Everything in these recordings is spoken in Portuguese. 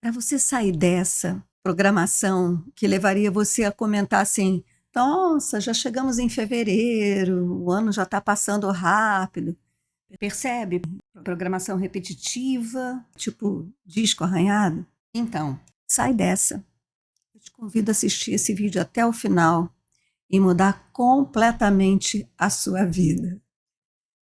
Para você sair dessa programação que levaria você a comentar assim: "Nossa, já chegamos em fevereiro, o ano já está passando rápido". Percebe? Programação repetitiva, tipo disco arranhado. Então, sai dessa. Eu te convido a assistir esse vídeo até o final e mudar completamente a sua vida.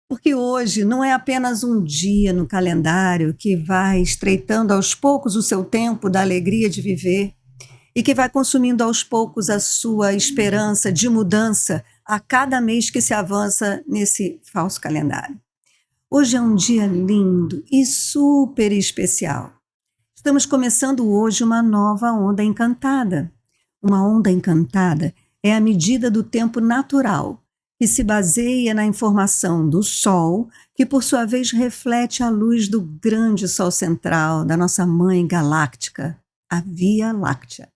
Porque hoje não é apenas um dia no calendário que vai estreitando aos poucos o seu tempo da alegria de viver e que vai consumindo aos poucos a sua esperança de mudança a cada mês que se avança nesse falso calendário. Hoje é um dia lindo e super especial. Estamos começando hoje uma nova onda encantada. Uma onda encantada é a medida do tempo natural, que se baseia na informação do Sol, que por sua vez reflete a luz do grande Sol central, da nossa mãe galáctica, a Via Láctea.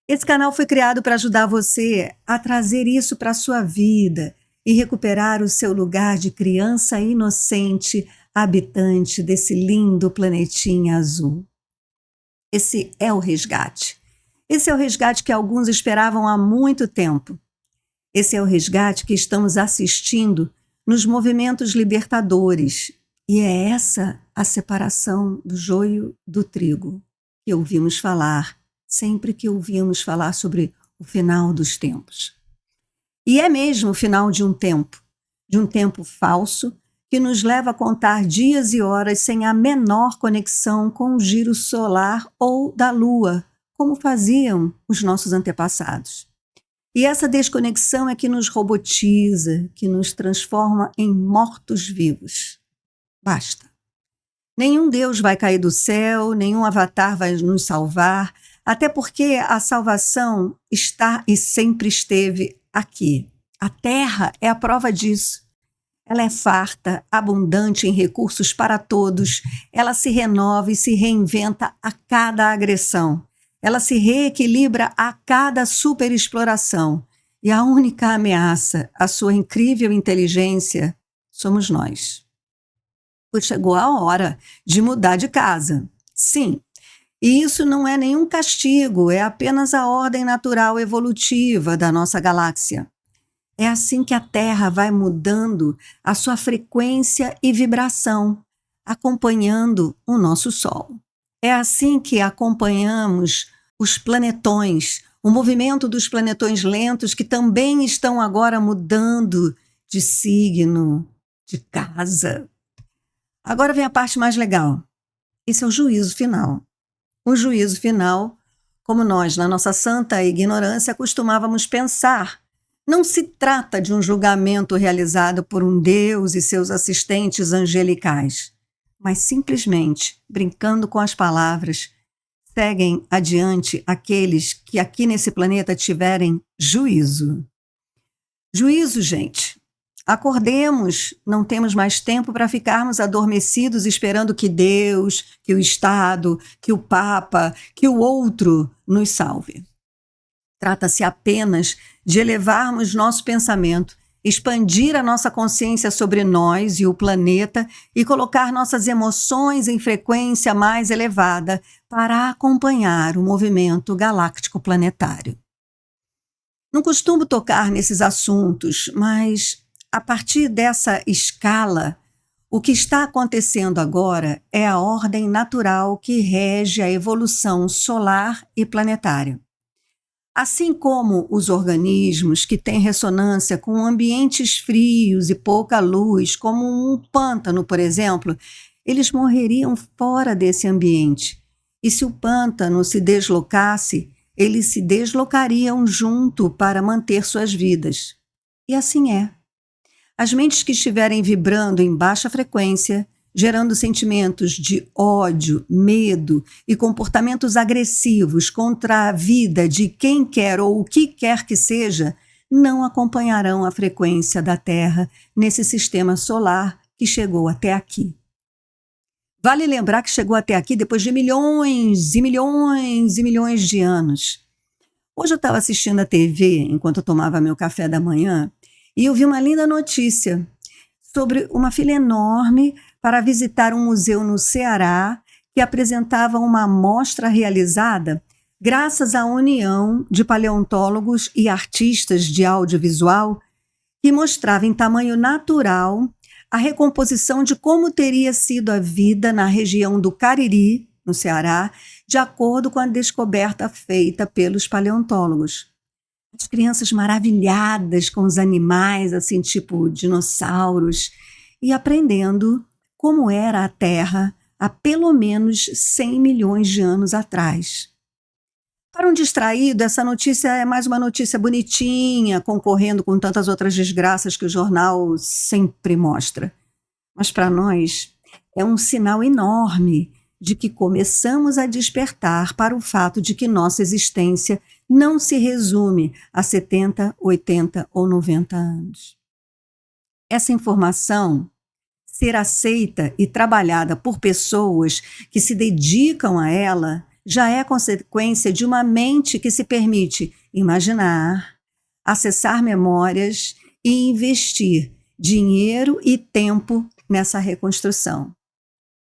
Esse canal foi criado para ajudar você a trazer isso para a sua vida e recuperar o seu lugar de criança inocente, habitante desse lindo planetinha azul. Esse é o resgate. Esse é o resgate que alguns esperavam há muito tempo. Esse é o resgate que estamos assistindo nos movimentos libertadores. E é essa a separação do joio do trigo que ouvimos falar sempre que ouvimos falar sobre o final dos tempos. E é mesmo o final de um tempo falso, que nos leva a contar dias e horas sem a menor conexão com o giro solar ou da Lua, como faziam os nossos antepassados. E essa desconexão é que nos robotiza, que nos transforma em mortos-vivos. Basta. Nenhum Deus vai cair do céu, nenhum avatar vai nos salvar, até porque a salvação está e sempre esteve aqui. A Terra é a prova disso. Ela é farta, abundante em recursos para todos. Ela se renova e se reinventa a cada agressão. Ela se reequilibra a cada superexploração. E a única ameaça à sua incrível inteligência somos nós. Pois chegou a hora de mudar de casa. Sim. E isso não é nenhum castigo, é apenas a ordem natural evolutiva da nossa galáxia. É assim que a Terra vai mudando a sua frequência e vibração, acompanhando o nosso Sol. É assim que acompanhamos os planetões, o movimento dos planetões lentos que também estão agora mudando de signo, de casa. Agora vem a parte mais legal. Esse é o juízo final. O juízo final, como nós, na nossa santa ignorância, costumávamos pensar. Não se trata de um julgamento realizado por um Deus e seus assistentes angelicais, mas simplesmente, brincando com as palavras, seguem adiante aqueles que aqui nesse planeta tiverem juízo. Juízo, gente. Acordemos, não temos mais tempo para ficarmos adormecidos esperando que Deus, que o Estado, que o Papa, que o outro nos salve. Trata-se apenas de elevarmos nosso pensamento, expandir a nossa consciência sobre nós e o planeta e colocar nossas emoções em frequência mais elevada para acompanhar o movimento galáctico planetário. Não costumo tocar nesses assuntos, mas a partir dessa escala, o que está acontecendo agora é a ordem natural que rege a evolução solar e planetária. Assim como os organismos que têm ressonância com ambientes frios e pouca luz, como um pântano, por exemplo, eles morreriam fora desse ambiente. E se o pântano se deslocasse, eles se deslocariam junto para manter suas vidas. E assim é. As mentes que estiverem vibrando em baixa frequência, gerando sentimentos de ódio, medo e comportamentos agressivos contra a vida de quem quer ou o que quer que seja, não acompanharão a frequência da Terra nesse sistema solar que chegou até aqui. Vale lembrar que chegou até aqui depois de milhões e milhões e milhões de anos. Hoje eu estava assistindo a TV enquanto eu tomava meu café da manhã e eu vi uma linda notícia sobre uma fila enorme para visitar um museu no Ceará que apresentava uma amostra realizada graças à união de paleontólogos e artistas de audiovisual que mostrava em tamanho natural a recomposição de como teria sido a vida na região do Cariri, no Ceará, de acordo com a descoberta feita pelos paleontólogos. As crianças maravilhadas com os animais, assim, tipo dinossauros, e aprendendo como era a Terra há pelo menos 100 milhões de anos atrás. Para um distraído, essa notícia é mais uma notícia bonitinha, concorrendo com tantas outras desgraças que o jornal sempre mostra. Mas para nós é um sinal enorme de que começamos a despertar para o fato de que nossa existência não se resume a 70, 80 ou 90 anos. Essa informação ser aceita e trabalhada por pessoas que se dedicam a ela já é consequência de uma mente que se permite imaginar, acessar memórias e investir dinheiro e tempo nessa reconstrução.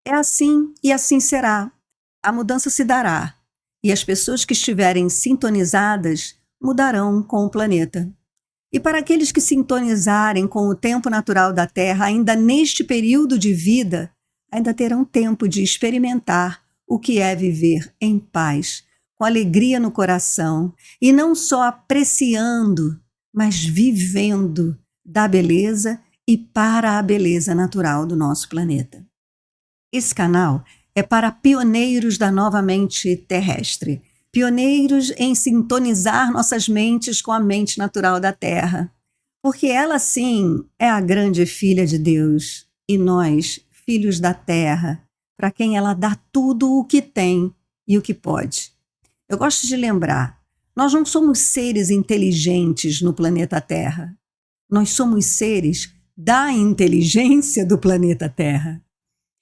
É assim e assim será. A mudança se dará e as pessoas que estiverem sintonizadas mudarão com o planeta. E para aqueles que sintonizarem com o tempo natural da Terra, ainda neste período de vida, ainda terão tempo de experimentar o que é viver em paz, com alegria no coração, e não só apreciando, mas vivendo da beleza e para a beleza natural do nosso planeta. Esse canal é para pioneiros da nova mente terrestre, pioneiros em sintonizar nossas mentes com a mente natural da Terra, porque ela sim é a grande filha de Deus, e nós, filhos da Terra, para quem ela dá tudo o que tem e o que pode. Eu gosto de lembrar, nós não somos seres inteligentes no planeta Terra. Nós somos seres da inteligência do planeta Terra,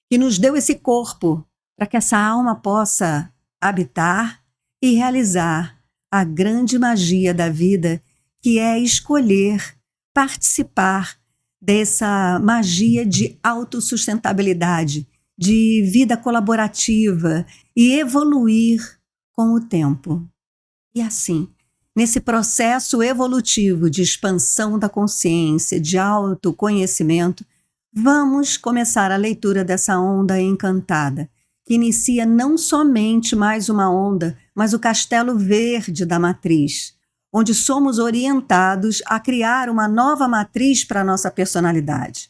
que nos deu esse corpo para que essa alma possa habitar e realizar a grande magia da vida, que é escolher participar dessa magia de autossustentabilidade, de vida colaborativa e evoluir com o tempo. E assim, nesse processo evolutivo de expansão da consciência, de autoconhecimento, vamos começar a leitura dessa onda encantada, que inicia não somente mais uma onda, mas o castelo verde da matriz, onde somos orientados a criar uma nova matriz para a nossa personalidade.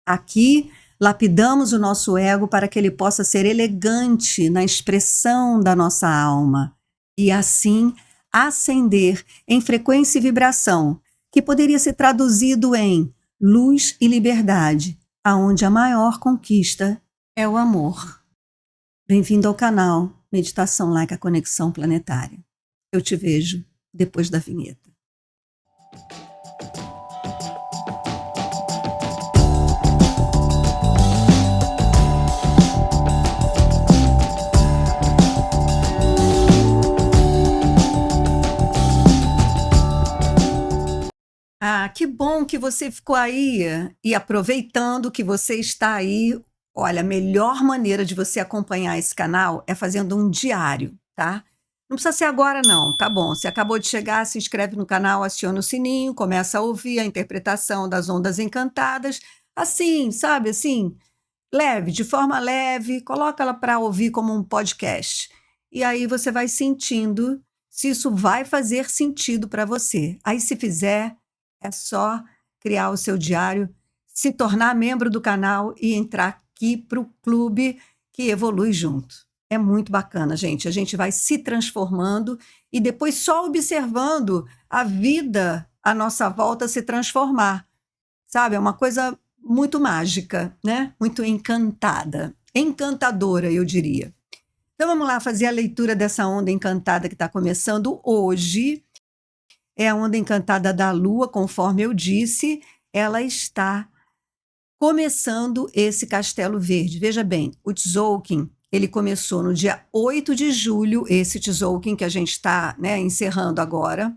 Aqui, lapidamos o nosso ego para que ele possa ser elegante na expressão da nossa alma e, assim, ascender em frequência e vibração, que poderia ser traduzido em luz e liberdade, aonde a maior conquista é o amor. Bem-vindo ao canal Meditação Laica Conexão Planetária. Eu te vejo depois da vinheta. Ah, que bom que você ficou aí e aproveitando que você está aí. Olha, a melhor maneira de você acompanhar esse canal é fazendo um diário, tá? Não precisa ser agora não, tá bom. Você acabou de chegar, se inscreve no canal, aciona o sininho, começa a ouvir a interpretação das ondas encantadas. Assim, sabe, assim, leve, de forma leve, coloca ela para ouvir como um podcast. E aí você vai sentindo se isso vai fazer sentido para você. Aí se fizer, é só criar o seu diário, se tornar membro do canal e entrar aqui para o clube que evolui junto. É muito bacana, gente. A gente vai se transformando e depois só observando a vida à nossa volta se transformar. Sabe? É uma coisa muito mágica, né? Muito encantada. Encantadora, eu diria. Então vamos lá fazer a leitura dessa onda encantada que está começando hoje. É a onda encantada da Lua, conforme eu disse. Ela está começando esse castelo verde. Veja bem, o Tzolk'in, ele começou no dia 8 de julho, esse Tzolk'in que a gente está, né, encerrando agora,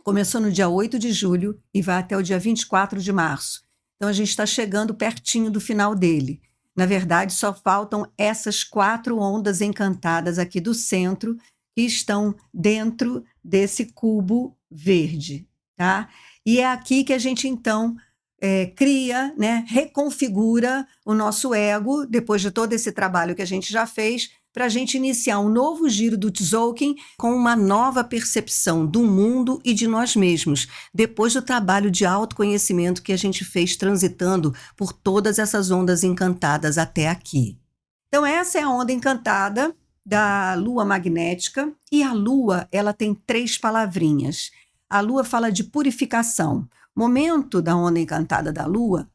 começou no dia 8 de julho e vai até o dia 24 de março. Então a gente está chegando pertinho do final dele. Na verdade, só faltam essas 4 ondas encantadas aqui do centro, que estão dentro desse cubo verde, tá? E é aqui que a gente, então, cria, né, reconfigura o nosso ego, depois de todo esse trabalho que a gente já fez, para a gente iniciar um novo giro do Tzolk'in com uma nova percepção do mundo e de nós mesmos, depois do trabalho de autoconhecimento que a gente fez transitando por todas essas ondas encantadas até aqui. Então essa é a onda encantada da lua magnética, e a lua, ela tem 3 palavrinhas. A lua fala de purificação. O momento da onda encantada da lua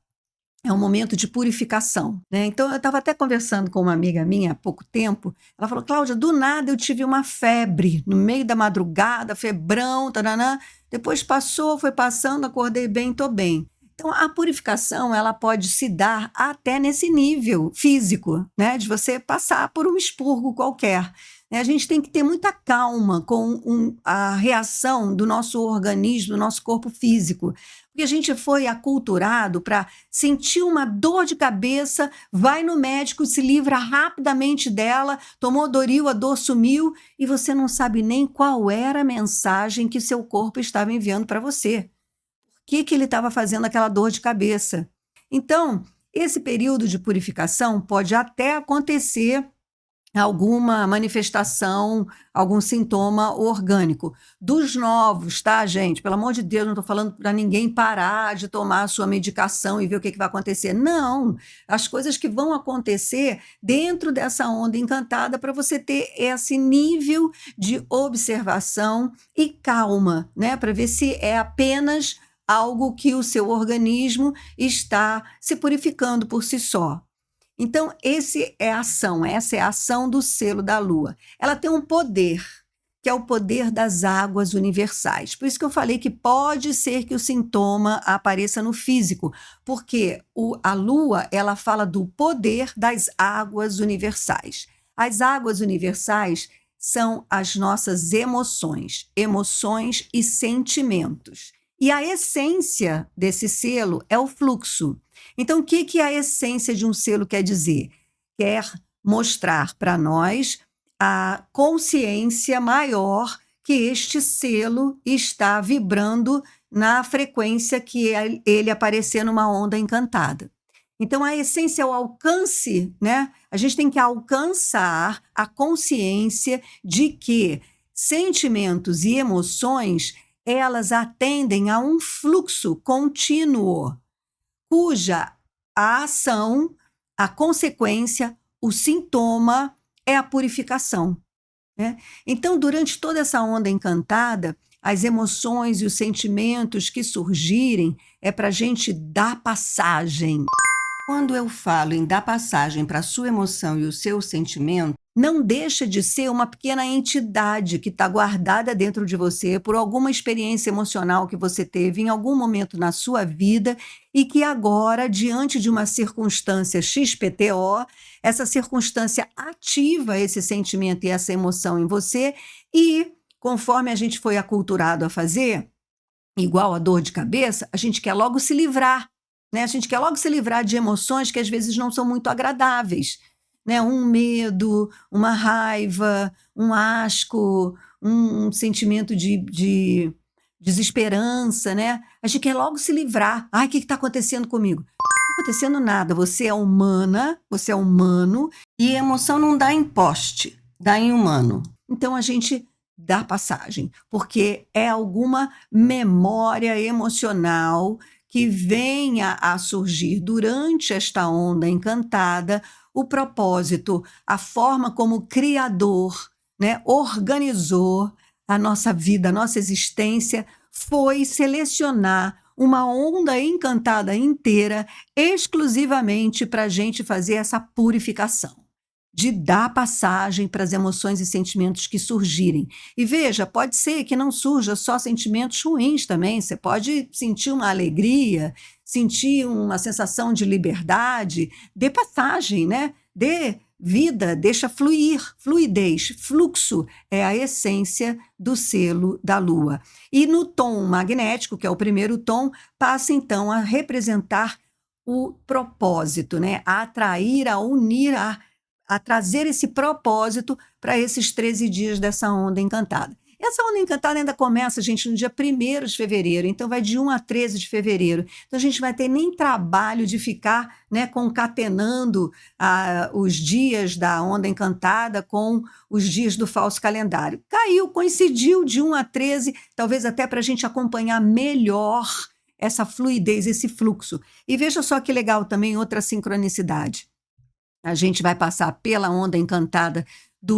é um momento de purificação, né? Então, eu estava até conversando com uma amiga minha há pouco tempo. Ela falou: Cláudia, do nada eu tive uma febre, no meio da madrugada, febrão, taranã. Depois passou, foi passando, acordei bem, estou bem. Então, a purificação, ela pode se dar até nesse nível físico, né? De você passar por um expurgo qualquer. A gente tem que ter muita calma com a reação do nosso organismo, do nosso corpo físico. Porque a gente foi aculturado para sentir uma dor de cabeça, vai no médico, se livra rapidamente dela, tomou Doril, a dor sumiu, e você não sabe nem qual era a mensagem que seu corpo estava enviando para você. Por que ele estava fazendo aquela dor de cabeça? Então, esse período de purificação pode até acontecer alguma manifestação, algum sintoma orgânico. Dos novos, tá, gente? Pelo amor de Deus, não estou falando para ninguém parar de tomar a sua medicação e ver o que vai acontecer. Não! As coisas que vão acontecer dentro dessa onda encantada para você ter esse nível de observação e calma, né? Para ver se é apenas algo que o seu organismo está se purificando por si só. Então, essa é a ação do selo da lua. Ela tem um poder, que é o poder das águas universais. Por isso que eu falei que pode ser que o sintoma apareça no físico, porque a lua, ela fala do poder das águas universais. As águas universais são as nossas emoções e sentimentos. E a essência desse selo é o fluxo. Então, o que a essência de um selo quer dizer? Quer mostrar para nós a consciência maior que este selo está vibrando na frequência que ele aparecer numa onda encantada. Então, a essência é o alcance, né? A gente tem que alcançar a consciência de que sentimentos e emoções, elas atendem a um fluxo contínuo, cuja a ação, a consequência, o sintoma é a purificação, né? Então, durante toda essa onda encantada, as emoções e os sentimentos que surgirem é para a gente dar passagem. Quando eu falo em dar passagem para a sua emoção e o seu sentimento, não deixa de ser uma pequena entidade que está guardada dentro de você por alguma experiência emocional que você teve em algum momento na sua vida e que agora, diante de uma circunstância XPTO, essa circunstância ativa esse sentimento e essa emoção em você e, conforme a gente foi aculturado a fazer, igual a dor de cabeça, a gente quer logo se livrar, né? A gente quer logo se livrar de emoções que às vezes não são muito agradáveis, né? Um medo, uma raiva, um asco, um sentimento de desesperança, né? A gente quer logo se livrar. Ai, o que está acontecendo comigo? Não está acontecendo nada. Você é humana, você é humano, e emoção não dá em poste, dá em humano. Então a gente dá passagem, porque é alguma memória emocional que venha a surgir durante esta onda encantada, o propósito, a forma como o Criador, né, organizou a nossa vida, a nossa existência, foi selecionar uma onda encantada inteira exclusivamente para a gente fazer essa purificação, de dar passagem para as emoções e sentimentos que surgirem. E veja, pode ser que não surja só sentimentos ruins também, você pode sentir uma alegria, sentir uma sensação de liberdade, dê passagem, né? Dê vida, deixa fluir, fluidez, fluxo é a essência do selo da lua. E no tom magnético, que é o primeiro tom, passa então a representar o propósito, né? A atrair, a unir, a trazer esse propósito para esses 13 dias dessa onda encantada. Essa onda encantada ainda começa, gente, no dia 1º de fevereiro, então vai de 1 a 13 de fevereiro. Então a gente vai ter nem trabalho de ficar, né, concatenando os dias da onda encantada com os dias do falso calendário. Caiu, coincidiu de 1 a 13, talvez até para a gente acompanhar melhor essa fluidez, esse fluxo. E veja só que legal também outra sincronicidade. A gente vai passar pela onda encantada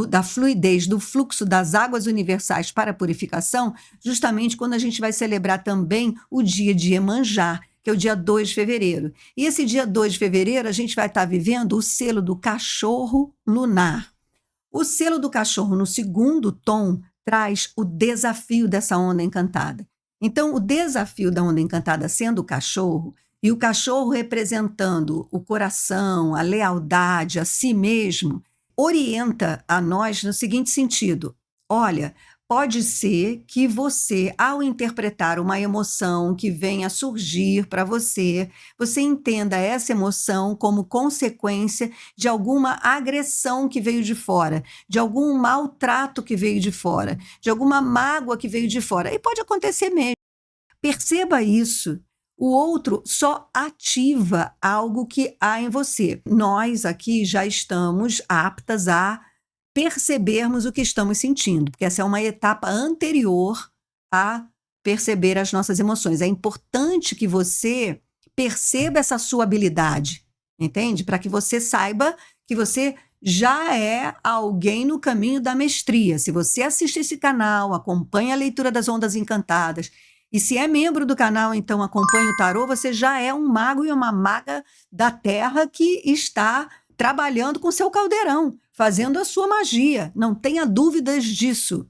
da fluidez, do fluxo das águas universais para a purificação, justamente quando a gente vai celebrar também o dia de Iemanjá, que é o dia 2 de fevereiro. E esse dia 2 de fevereiro a gente vai estar vivendo o selo do cachorro lunar. O selo do cachorro no 2º tom traz o desafio dessa onda encantada. Então, o desafio da onda encantada sendo o cachorro, e o cachorro representando o coração, a lealdade, a si mesmo, orienta a nós no seguinte sentido: olha, pode ser que você, ao interpretar uma emoção que venha a surgir para você, você entenda essa emoção como consequência de alguma agressão que veio de fora, de algum maltrato que veio de fora, de alguma mágoa que veio de fora. E pode acontecer mesmo. Perceba isso. O outro só ativa algo que há em você. Nós aqui já estamos aptas a percebermos o que estamos sentindo, porque essa é uma etapa anterior a perceber as nossas emoções. É importante que você perceba essa sua habilidade, entende? Para que você saiba que você já é alguém no caminho da mestria. Se você assiste esse canal, acompanha a leitura das ondas encantadas, e se é membro do canal, então acompanha o tarô, você já é um mago e uma maga da terra que está trabalhando com seu caldeirão, fazendo a sua magia. Não tenha dúvidas disso.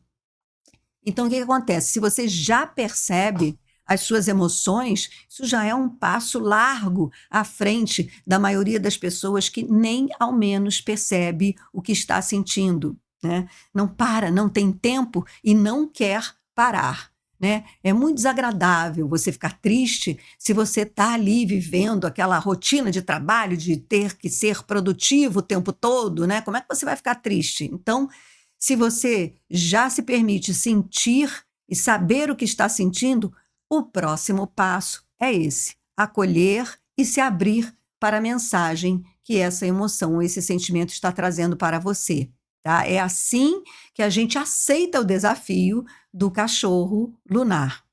Então, o que acontece? Se você já percebe as suas emoções, isso já é um passo largo à frente da maioria das pessoas que nem ao menos percebe o que está sentindo, né? Não para, não tem tempo e não quer parar. Né? É muito desagradável você ficar triste se você está ali vivendo aquela rotina de trabalho, de ter que ser produtivo o tempo todo, né? Como é que você vai ficar triste? Então, se você já se permite sentir e saber o que está sentindo, o próximo passo é esse: acolher e se abrir para a mensagem que essa emoção ou esse sentimento está trazendo para você. Tá? É assim que a gente aceita o desafio do cachorro lunar.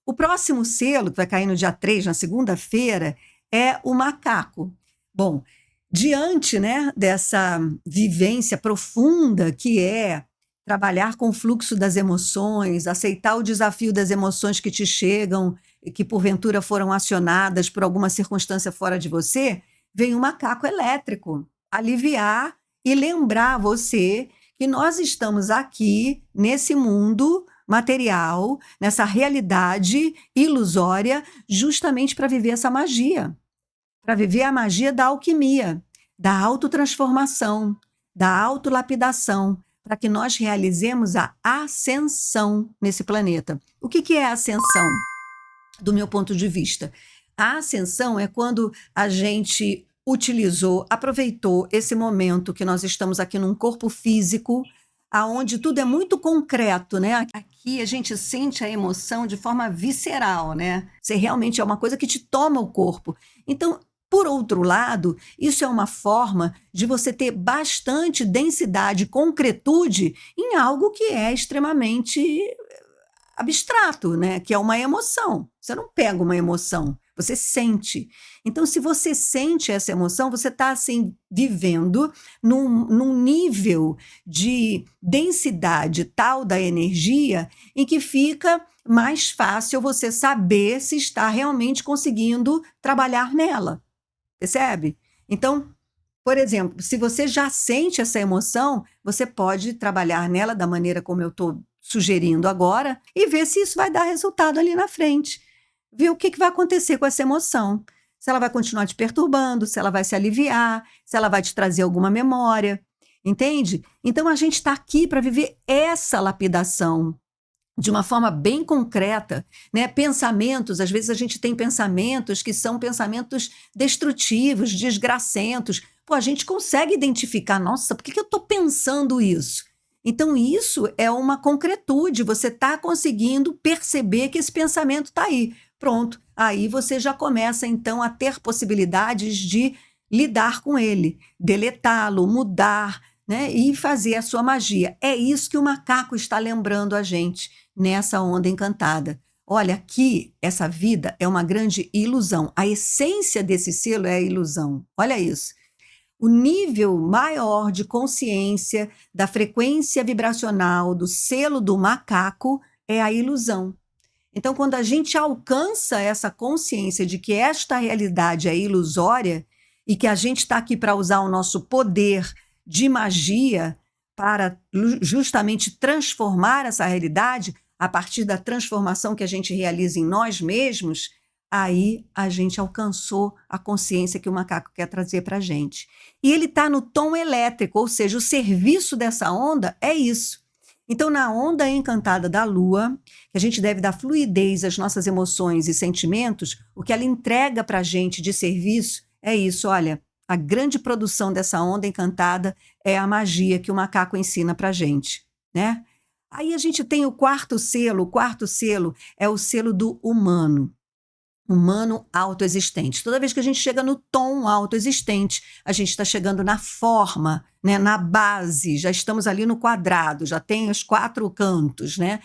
O próximo selo, que vai cair no dia 3, na segunda-feira, é o macaco. Bom, diante, né, dessa vivência profunda que é trabalhar com o fluxo das emoções, aceitar o desafio das emoções que te chegam e que porventura foram acionadas por alguma circunstância fora de você, vem o macaco elétrico aliviar e lembrar você que nós estamos aqui nesse mundo material, nessa realidade ilusória, justamente para viver essa magia, para viver a magia da alquimia, da autotransformação, da autolapidação, para que nós realizemos a ascensão nesse planeta. O que é a ascensão, do meu ponto de vista? A ascensão é quando a gente aproveitou esse momento que nós estamos aqui num corpo físico, aonde tudo é muito concreto, né? Aqui a gente sente a emoção de forma visceral, né? Você realmente é uma coisa que te toma o corpo. Então, por outro lado, isso é uma forma de você ter bastante densidade, concretude em algo que é extremamente abstrato, né? Que é uma emoção. Você não pega uma emoção, você sente. Então, se você sente essa emoção, você está assim, vivendo num nível de densidade tal da energia em que fica mais fácil você saber se está realmente conseguindo trabalhar nela. Percebe? Então, por exemplo, se você já sente essa emoção, você pode trabalhar nela da maneira como eu estou sugerindo agora e ver se isso vai dar resultado ali na frente. Ver o que vai acontecer com essa emoção. Se ela vai continuar te perturbando, se ela vai se aliviar, se ela vai te trazer alguma memória. Entende? Então, a gente está aqui para viver essa lapidação. de uma forma bem concreta, né? Pensamentos, às vezes a gente tem pensamentos que são pensamentos destrutivos, desgracentos. Pô, a gente consegue identificar, nossa, por que eu estou pensando isso? Então, isso é uma concretude, você está conseguindo perceber que esse pensamento está aí. Pronto, aí você já começa, então, a ter possibilidades de lidar com ele, deletá-lo, mudar, né? E fazer a sua magia. É isso que o macaco está lembrando a gente nessa onda encantada. Olha, aqui, essa vida é uma grande ilusão. A essência desse selo é a ilusão. Olha isso. O nível maior de consciência da frequência vibracional do selo do macaco é a ilusão. Então, quando a gente alcança essa consciência de que esta realidade é ilusória e que a gente está aqui para usar o nosso poder de magia para justamente transformar essa realidade, a partir da transformação que a gente realiza em nós mesmos, aí a gente alcançou a consciência que o macaco quer trazer para a gente. E ele está no tom elétrico, ou seja, o serviço dessa onda é isso. Então, na onda encantada da Lua, que a gente deve dar fluidez às nossas emoções e sentimentos, o que ela entrega para a gente de serviço é isso, olha, a grande produção dessa onda encantada é a magia que o macaco ensina para a gente, né? Aí a gente tem o quarto selo é o selo do humano autoexistente. Toda vez que a gente chega no tom autoexistente, a gente está chegando na forma, né, na base, já estamos ali no quadrado, já tem os 4 cantos, né?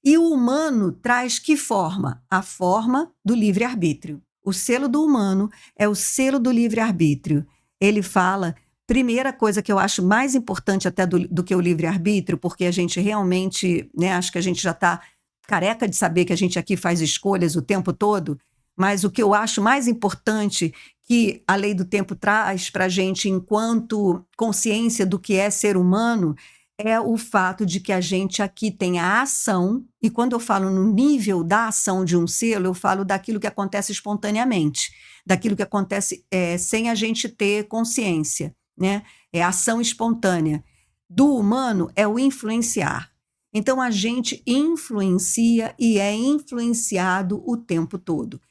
E o humano traz que forma? A forma do livre-arbítrio. O selo do humano é o selo do livre-arbítrio. Ele fala, primeira coisa que eu acho mais importante até do que o livre-arbítrio, porque a gente realmente, né, acho que a gente já está careca de saber que a gente aqui faz escolhas o tempo todo, mas o que eu acho mais importante que a lei do tempo traz para a gente enquanto consciência do que é ser humano é o fato de que a gente aqui tem a ação, e quando eu falo no nível da ação de um selo, eu falo daquilo que acontece espontaneamente, daquilo que acontece sem a gente ter consciência, né? É a ação espontânea. Do humano é o influenciar. Então a gente influencia e é influenciado o tempo todo.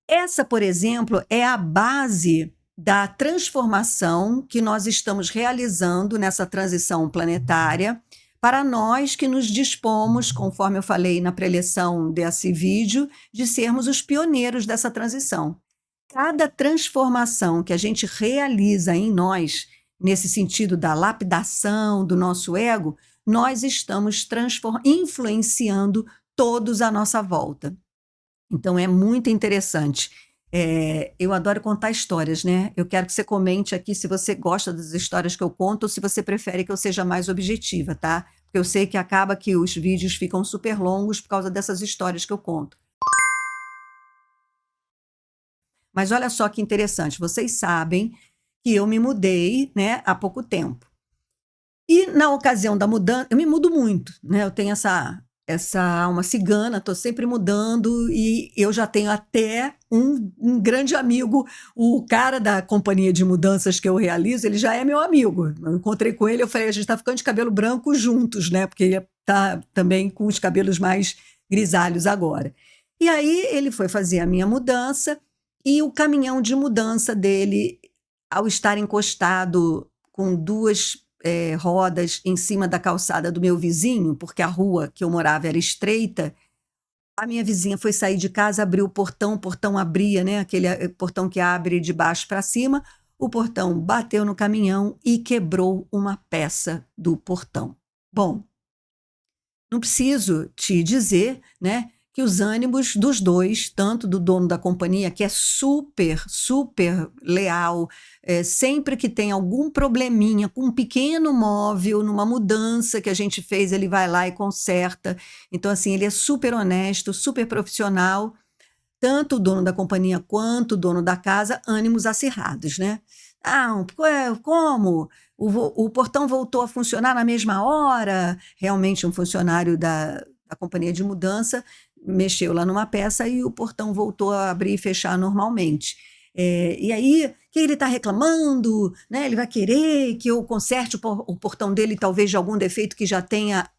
Essa, por exemplo, é a base da transformação que nós estamos realizando nessa transição planetária para nós que nos dispomos, conforme eu falei na preleção desse vídeo, de sermos os pioneiros dessa transição. Cada transformação que a gente realiza em nós, nesse sentido da lapidação do nosso ego, nós estamos influenciando todos à nossa volta. Então é muito interessante. Eu adoro contar histórias, né? Eu quero que você comente aqui se você gosta das histórias que eu conto ou se você prefere que eu seja mais objetiva, tá? Porque eu sei que acaba que os vídeos ficam super longos por causa dessas histórias que eu conto. Mas olha só que interessante, vocês sabem que eu me mudei, né, há pouco tempo. E na ocasião da mudança, eu me mudo muito, né? Eu tenho essa alma cigana, estou sempre mudando e eu já tenho até um grande amigo, o cara da companhia de mudanças que eu realizo, ele já é meu amigo. Eu encontrei com ele, eu falei, a gente está ficando de cabelo branco juntos, né? Porque ele está também com os cabelos mais grisalhos agora. E aí ele foi fazer a minha mudança e o caminhão de mudança dele, ao estar encostado com 2 rodas em cima da calçada do meu vizinho, porque a rua que eu morava era estreita, a minha vizinha foi sair de casa, abriu o portão abria, né, aquele portão que abre de baixo para cima, o portão bateu no caminhão e quebrou uma peça do portão. Bom, não preciso te dizer, né, que os ânimos dos dois, tanto do dono da companhia, que é super, super leal, sempre que tem algum probleminha com um pequeno móvel, numa mudança que a gente fez, ele vai lá e conserta. Então, assim, ele é super honesto, super profissional, tanto o dono da companhia quanto o dono da casa, ânimos acirrados, né? Ah, como? O portão voltou a funcionar na mesma hora? Realmente um funcionário da companhia de mudança mexeu lá numa peça e o portão voltou a abrir e fechar normalmente. E aí, que ele está reclamando, né? Ele vai querer que eu conserte o portão dele, talvez de algum defeito que já tenha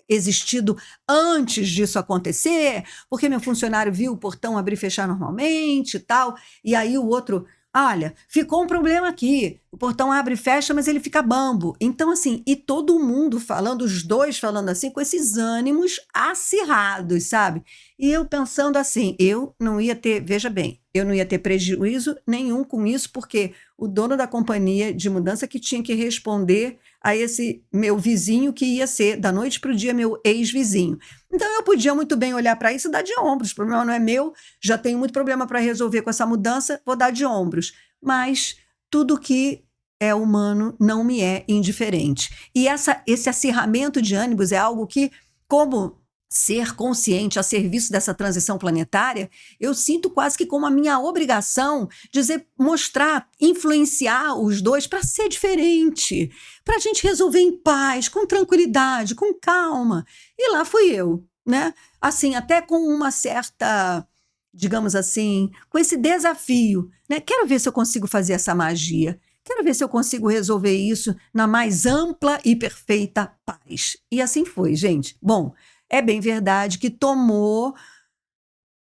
existido antes disso acontecer, porque meu funcionário viu o portão abrir e fechar normalmente e tal, e aí o outro, olha, ficou um problema aqui, o portão abre e fecha, mas ele fica bambo. Então, assim, e todo mundo falando, os dois falando assim, com esses ânimos acirrados, sabe? E eu pensando assim, eu não ia ter, veja bem, eu não ia ter prejuízo nenhum com isso, porque o dono da companhia de mudança que tinha que responder a esse meu vizinho que ia ser, da noite para o dia, meu ex-vizinho. Então eu podia muito bem olhar para isso e dar de ombros, o problema não é meu, já tenho muito problema para resolver com essa mudança, vou dar de ombros. Mas tudo que é humano não me é indiferente. E esse acirramento de ânimos é algo que, como ser consciente a serviço dessa transição planetária, eu sinto quase que como a minha obrigação dizer, mostrar, influenciar os dois para ser diferente, para a gente resolver em paz, com tranquilidade, com calma. E lá fui eu, né? Assim, até com uma certa, digamos assim, com esse desafio, né? Quero ver se eu consigo fazer essa magia. Quero ver se eu consigo resolver isso na mais ampla e perfeita paz. E assim foi, gente. Bom, é bem verdade que tomou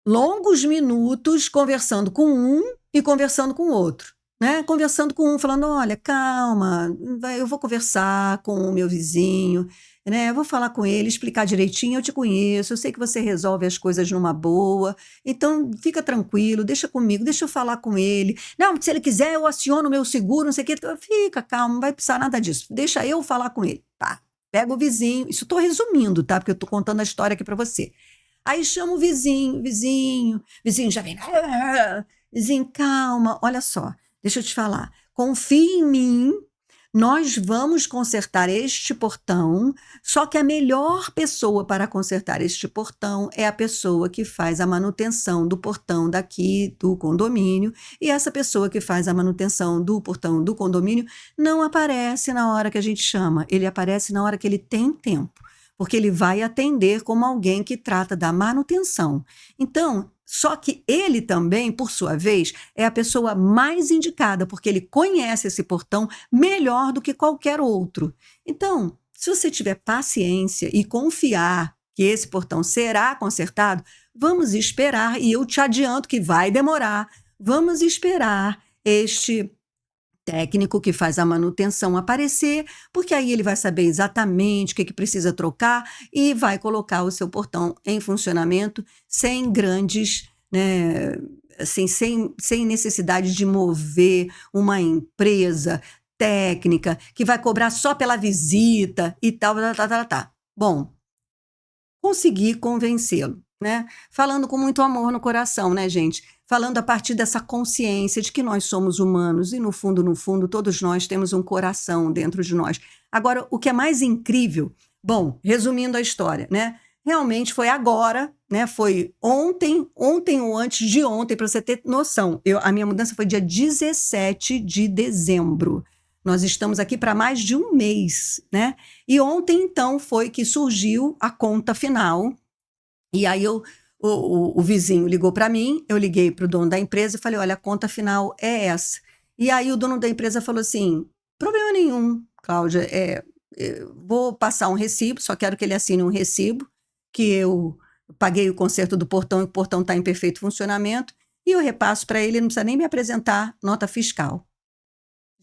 longos minutos conversando com um e conversando com o outro, né? Conversando com um, falando, olha, calma, eu vou conversar com o meu vizinho, né? Eu vou falar com ele, explicar direitinho, eu te conheço, eu sei que você resolve as coisas numa boa, então fica tranquilo, deixa comigo, deixa eu falar com ele. Não, se ele quiser, eu aciono o meu seguro, não sei o quê. Fica calma, não vai precisar nada disso, deixa eu falar com ele, tá? Pega o vizinho, isso estou resumindo, tá? Porque eu estou contando a história aqui para você. Aí chama o vizinho já vem, vizinho, calma, olha só, deixa eu te falar, confia em mim, nós vamos consertar este portão, só que a melhor pessoa para consertar este portão é a pessoa que faz a manutenção do portão daqui do condomínio, e essa pessoa que faz a manutenção do portão do condomínio não aparece na hora que a gente chama, ele aparece na hora que ele tem tempo, porque ele vai atender como alguém que trata da manutenção. Então, só que ele também, por sua vez, é a pessoa mais indicada, porque ele conhece esse portão melhor do que qualquer outro. Então, se você tiver paciência e confiar que esse portão será consertado, vamos esperar, e eu te adianto que vai demorar, vamos esperar este técnico que faz a manutenção aparecer, porque aí ele vai saber exatamente o que precisa trocar e vai colocar o seu portão em funcionamento sem grandes, né, assim, sem necessidade de mover uma empresa técnica que vai cobrar só pela visita e tal, tá. Bom, consegui convencê-lo, né? Falando com muito amor no coração, né, gente? Falando a partir dessa consciência de que nós somos humanos e, no fundo, todos nós temos um coração dentro de nós. Agora, o que é mais incrível, bom, resumindo a história, né? Realmente foi agora, né? Foi ontem ou antes de ontem, para você ter noção. A minha mudança foi dia 17 de dezembro. Nós estamos aqui para mais de um mês, né? E ontem, então, foi que surgiu a conta final. E aí o vizinho ligou para mim, eu liguei para o dono da empresa e falei, olha, a conta final é essa. E aí o dono da empresa falou assim, problema nenhum, Cláudia, vou passar um recibo, só quero que ele assine um recibo, que eu paguei o conserto do portão e o portão está em perfeito funcionamento, e eu repasso para ele, não precisa nem me apresentar nota fiscal.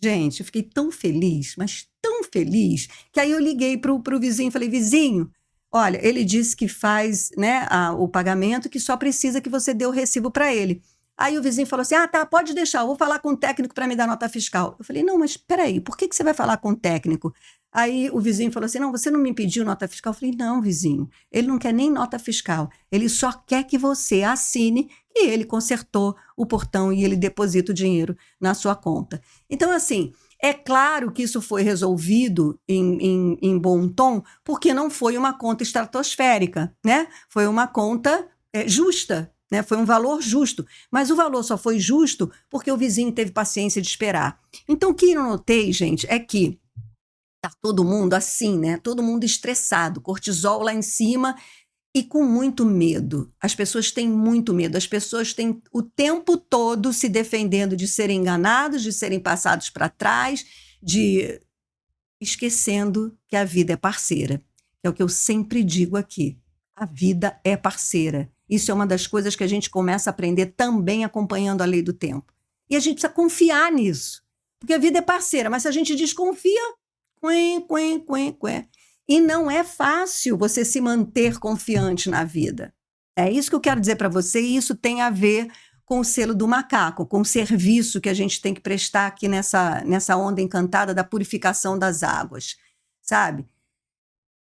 Gente, eu fiquei tão feliz, mas tão feliz, que aí eu liguei para o vizinho e falei, vizinho, olha, ele disse que faz, né, o pagamento, que só precisa que você dê o recibo para ele. Aí o vizinho falou assim, tá, pode deixar, eu vou falar com o técnico para me dar nota fiscal. Eu falei, não, mas peraí, por que você vai falar com o técnico? Aí o vizinho falou assim, não, você não me pediu nota fiscal? Eu falei, não, vizinho, ele não quer nem nota fiscal, ele só quer que você assine que ele consertou o portão e ele deposita o dinheiro na sua conta. Então, assim, é claro que isso foi resolvido em bom tom, porque não foi uma conta estratosférica, né? Foi uma conta justa, né? Foi um valor justo. Mas o valor só foi justo porque o vizinho teve paciência de esperar. Então, o que eu notei, gente, é que tá todo mundo assim, né? Todo mundo estressado, cortisol lá em cima e com muito medo. As pessoas têm muito medo. As pessoas têm o tempo todo se defendendo de serem enganados, de serem passados para trás, de esquecendo que a vida é parceira, que é o que eu sempre digo aqui. A vida é parceira. Isso é uma das coisas que a gente começa a aprender também acompanhando a lei do tempo. E a gente precisa confiar nisso. Porque a vida é parceira, mas se a gente desconfia, quen. E não é fácil você se manter confiante na vida. É isso que eu quero dizer para você, e isso tem a ver com o selo do macaco, com o serviço que a gente tem que prestar aqui nessa onda encantada da purificação das águas, sabe?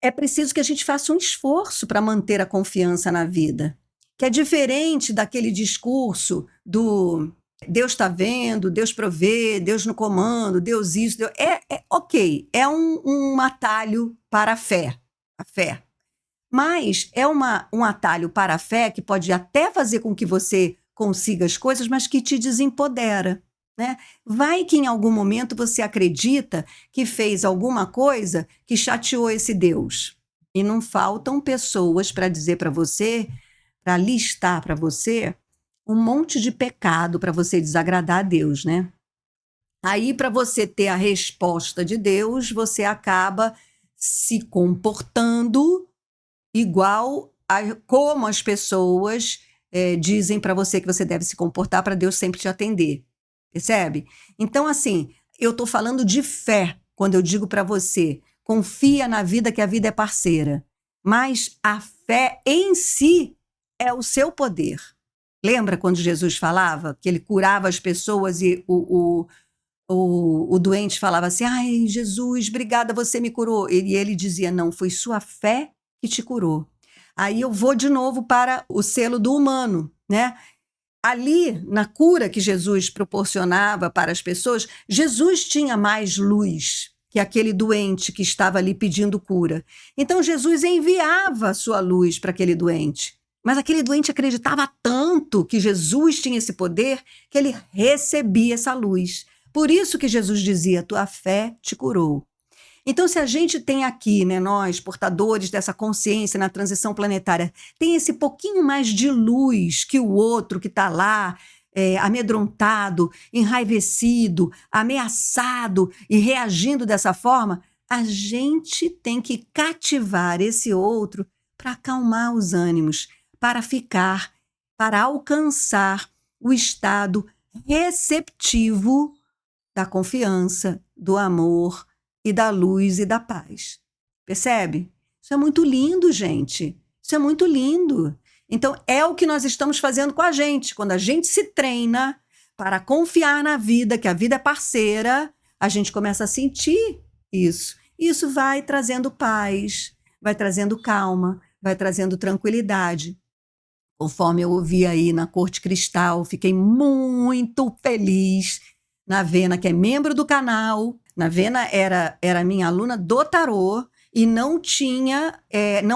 É preciso que a gente faça um esforço para manter a confiança na vida, que é diferente daquele discurso do Deus está vendo, Deus provê, Deus no comando, Deus isso. Ok, é um atalho para a fé. Mas é um atalho para a fé que pode até fazer com que você consiga as coisas, mas que te desempodera, né? Vai que em algum momento você acredita que fez alguma coisa que chateou esse Deus. E não faltam pessoas para dizer para você, para listar para você, um monte de pecado para você desagradar a Deus, né? Aí, para você ter a resposta de Deus, você acaba se comportando igual a como as pessoas dizem para você que você deve se comportar para Deus sempre te atender. Percebe? Então, assim, eu estou falando de fé quando eu digo para você, confia na vida que a vida é parceira. Mas a fé em si é o seu poder. Lembra quando Jesus falava que ele curava as pessoas e o doente falava assim, ai, Jesus, obrigada, você me curou. E ele dizia, não, foi sua fé que te curou. Aí eu vou de novo para o selo do humano, né? Ali, na cura que Jesus proporcionava para as pessoas, Jesus tinha mais luz que aquele doente que estava ali pedindo cura. Então, Jesus enviava a sua luz para aquele doente. Mas aquele doente acreditava tanto que Jesus tinha esse poder que ele recebia essa luz. Por isso que Jesus dizia, tua fé te curou. Então, se a gente tem aqui, né, nós, portadores dessa consciência na transição planetária, tem esse pouquinho mais de luz que o outro que está lá, amedrontado, enraivecido, ameaçado e reagindo dessa forma, a gente tem que cativar esse outro para acalmar os ânimos, para alcançar o estado receptivo da confiança, do amor, e da luz e da paz. Percebe? Isso é muito lindo, gente. Isso é muito lindo. Então, é o que nós estamos fazendo com a gente. Quando a gente se treina para confiar na vida, que a vida é parceira, a gente começa a sentir isso. Isso vai trazendo paz, vai trazendo calma, vai trazendo tranquilidade. Conforme eu ouvi aí na Corte Cristal, fiquei muito feliz. Navena, que é membro do canal, Navena era minha aluna do tarô e não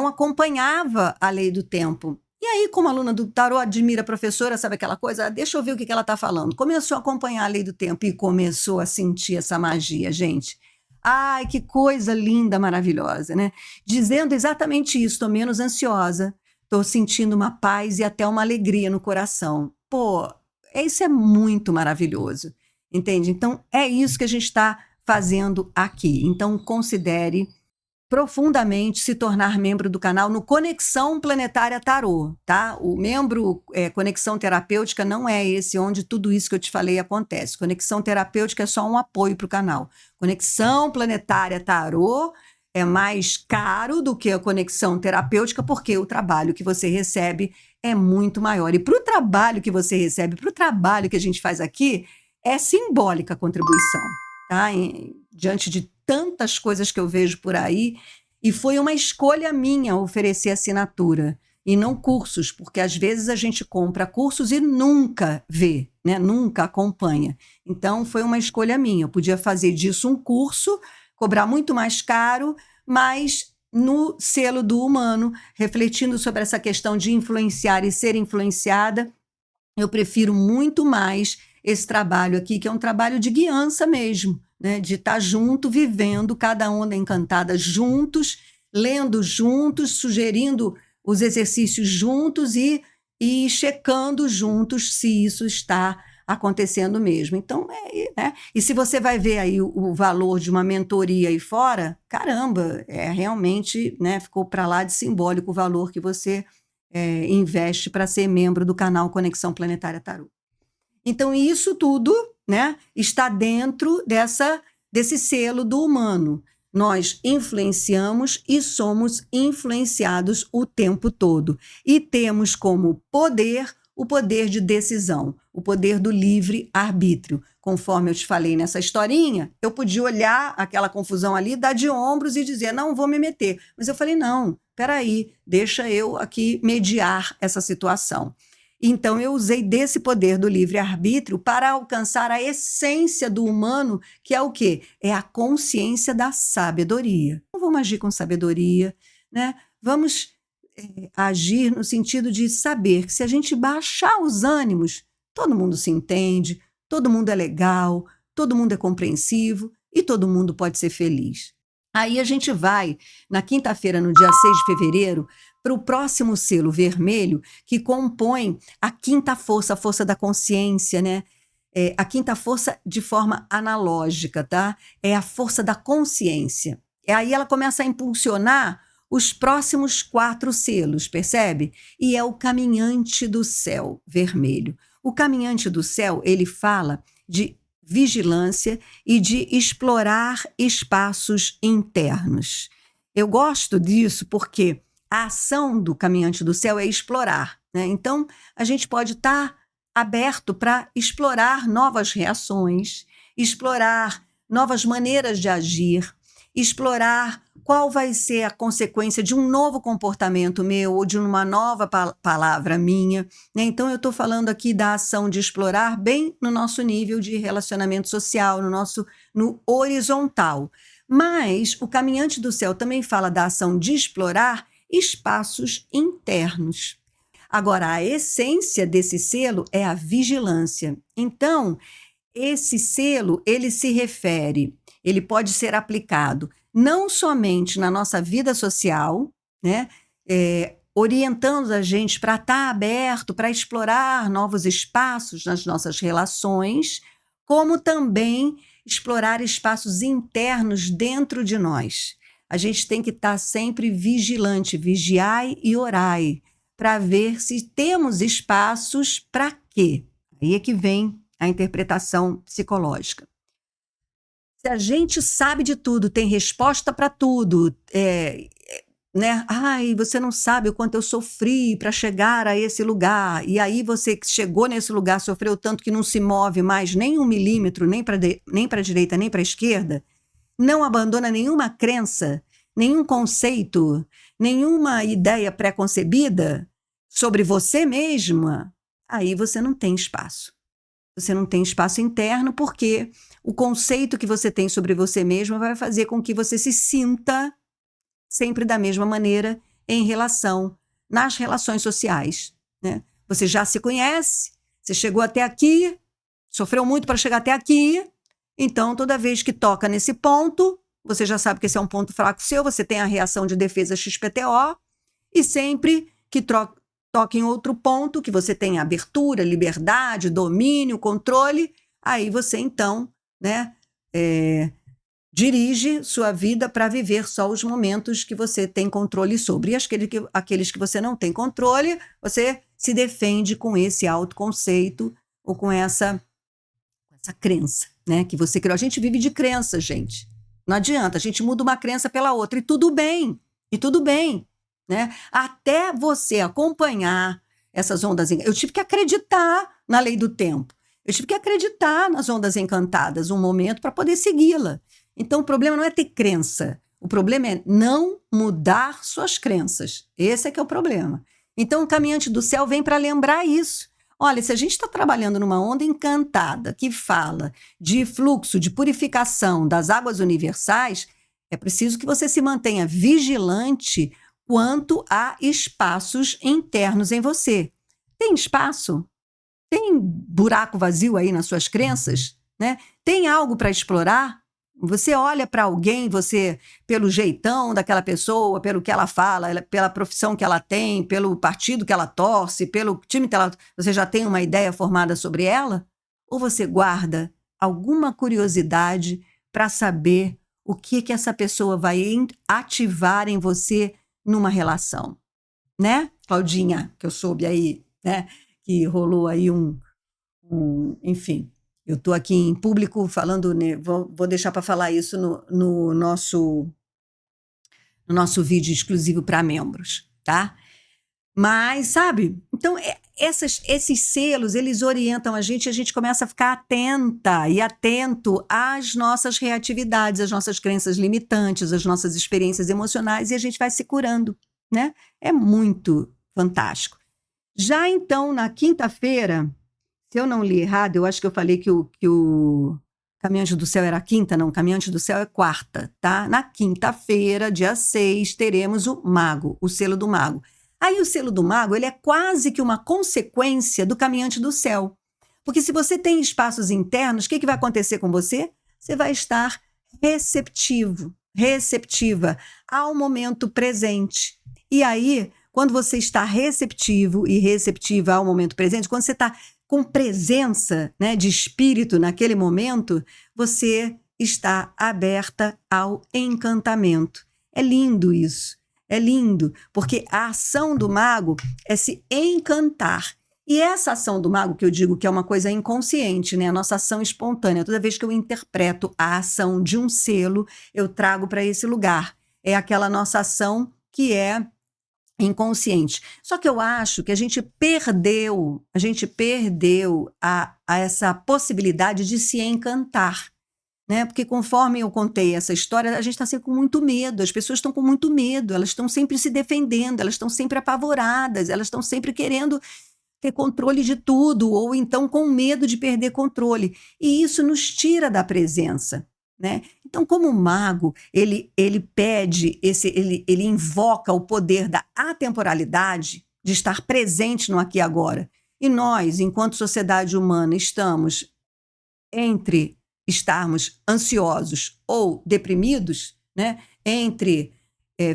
acompanhava a lei do tempo. E aí, como aluna do tarô, admira a professora, sabe aquela coisa? Deixa eu ver o que ela está falando. Começou a acompanhar a lei do tempo e começou a sentir essa magia, gente. Ai, que coisa linda, maravilhosa, né? Dizendo exatamente isso, estou menos ansiosa, estou sentindo uma paz e até uma alegria no coração. Pô, isso é muito maravilhoso. Entende? Então, é isso que a gente está fazendo aqui. Então, considere profundamente se tornar membro do canal no Conexão Planetária Tarô, tá? O membro Conexão Terapêutica não é esse onde tudo isso que eu te falei acontece. Conexão Terapêutica é só um apoio para o canal. Conexão Planetária Tarô é mais caro do que a Conexão Terapêutica, porque o trabalho que você recebe é muito maior. E para o trabalho que você recebe, para o trabalho que a gente faz aqui, é simbólica a contribuição, tá? Diante de tantas coisas que eu vejo por aí, e foi uma escolha minha oferecer assinatura e não cursos, porque às vezes a gente compra cursos e nunca vê, né? Nunca acompanha. Então foi uma escolha minha. Eu podia fazer disso um curso, cobrar muito mais caro, mas no selo do humano, refletindo sobre essa questão de influenciar e ser influenciada, eu prefiro muito mais esse trabalho aqui, que é um trabalho de guiança mesmo, né? De estar junto, vivendo cada onda encantada juntos, lendo juntos, sugerindo os exercícios juntos e checando juntos se isso está acontecendo mesmo. Então, né? E se você vai ver aí o valor de uma mentoria aí fora, caramba, realmente, né, ficou para lá de simbólico o valor que você investe para ser membro do canal Conexão Planetária Tarô. Então, isso tudo, né, está dentro desse selo do humano. Nós influenciamos e somos influenciados o tempo todo. E temos como poder o poder de decisão, o poder do livre-arbítrio. Conforme eu te falei nessa historinha, eu podia olhar aquela confusão ali, dar de ombros e dizer, não vou me meter. Mas eu falei, não, peraí, deixa eu aqui mediar essa situação. Então, eu usei desse poder do livre-arbítrio para alcançar a essência do humano, que é o quê? É a consciência da sabedoria. Não vamos agir com sabedoria, né? Vamos agir no sentido de saber que se a gente baixar os ânimos, todo mundo se entende, todo mundo é legal, todo mundo é compreensivo e todo mundo pode ser feliz. Aí a gente vai, na quinta-feira, no dia 6 de fevereiro, para o próximo selo vermelho, que compõe a quinta força, a força da consciência, né? A quinta força de forma analógica, tá? É a força da consciência. E aí ela começa a impulsionar os próximos 4 selos, percebe? E é o caminhante do céu vermelho. O caminhante do céu, ele fala de vigilância e de explorar espaços internos. Eu gosto disso porque a ação do caminhante do céu é explorar, né? Então, a gente pode estar aberto para explorar novas reações, explorar novas maneiras de agir, explorar qual vai ser a consequência de um novo comportamento meu ou de uma nova palavra minha, né? Então, eu estou falando aqui da ação de explorar bem no nosso nível de relacionamento social, no horizontal. Mas o caminhante do céu também fala da ação de explorar espaços internos. Agora, a essência desse selo é a vigilância. Então, esse selo, ele se refere, ele pode ser aplicado não somente na nossa vida social, né, orientando a gente para estar aberto, para explorar novos espaços nas nossas relações, como também explorar espaços internos dentro de nós. A gente tem que estar sempre vigilante, vigiai e orai, para ver se temos espaços para quê. Aí é que vem a interpretação psicológica. Se a gente sabe de tudo, tem resposta para tudo, né? Ai, você não sabe o quanto eu sofri para chegar a esse lugar. E aí você que chegou nesse lugar sofreu tanto que não se move mais nem 1 milímetro, nem para a direita, nem para a esquerda. Não abandona nenhuma crença, nenhum conceito, nenhuma ideia pré-concebida sobre você mesma. Aí você não tem espaço. Você não tem espaço interno porque o conceito que você tem sobre você mesma vai fazer com que você se sinta sempre da mesma maneira nas relações sociais, né? Você já se conhece, você chegou até aqui, sofreu muito para chegar até aqui, então toda vez que toca nesse ponto, você já sabe que esse é um ponto fraco seu, você tem a reação de defesa XPTO, e sempre que toca em outro ponto, que você tem abertura, liberdade, domínio, controle, aí você então, né, dirige sua vida para viver só os momentos que você tem controle sobre. E aqueles que você não tem controle, você se defende com esse autoconceito ou com essa crença, né, que você criou. A gente vive de crença, gente. Não adianta, a gente muda uma crença pela outra. E tudo bem, né? Até você acompanhar essas ondas. Eu tive que acreditar na lei do tempo. Eu tive que acreditar nas ondas encantadas um momento para poder segui-la. Então, o problema não é ter crença. O problema é não mudar suas crenças. Esse é que é o problema. Então, o caminhante do céu vem para lembrar isso. Olha, se a gente está trabalhando numa onda encantada que fala de fluxo, de purificação das águas universais, é preciso que você se mantenha vigilante quanto a espaços internos em você. Tem espaço? Tem buraco vazio aí nas suas crenças, né? Tem algo para explorar? Você olha para alguém, você, pelo jeitão daquela pessoa, pelo que ela fala, pela profissão que ela tem, pelo partido que ela torce, pelo time que ela... Você já tem uma ideia formada sobre ela? Ou você guarda alguma curiosidade para saber o que essa pessoa vai ativar em você numa relação, né? Claudinha, que eu soube aí, né? Que rolou aí enfim, eu estou aqui em público falando, né? Vou deixar para falar isso no nosso vídeo exclusivo para membros, tá? Mas, sabe? Então, esses selos, eles orientam a gente começa a ficar atenta e atento às nossas reatividades, às nossas crenças limitantes, às nossas experiências emocionais, e a gente vai se curando, né? É muito fantástico. Já então, na quinta-feira, se eu não li errado, eu acho que eu falei que o Caminhante do Céu era quinta, não, Caminhante do Céu é quarta, tá? Na quinta-feira, dia 6, teremos o Mago, o selo do Mago. Aí o selo do Mago, ele é quase que uma consequência do Caminhante do Céu. Porque se você tem espaços internos, o que vai acontecer com você? Você vai estar receptiva ao momento presente. E aí, quando você está receptivo e receptiva ao momento presente, quando você está com presença, né, de espírito naquele momento, você está aberta ao encantamento. É lindo isso. É lindo, porque a ação do mago é se encantar. E essa ação do mago, que eu digo que é uma coisa inconsciente, né? A nossa ação espontânea. Toda vez que eu interpreto a ação de um selo, eu trago para esse lugar. É aquela nossa ação que é inconsciente. Só que eu acho que a gente perdeu a essa possibilidade de se encantar. Né? Porque conforme eu contei essa história, a gente está sempre com muito medo, as pessoas estão com muito medo, elas estão sempre se defendendo, elas estão sempre apavoradas, elas estão sempre querendo ter controle de tudo, ou então com medo de perder controle. E isso nos tira da presença. Né? Então, como o mago, ele pede, ele invoca o poder da atemporalidade, de estar presente no aqui e agora. E nós, enquanto sociedade humana, estamos entre estarmos ansiosos ou deprimidos, né? Entre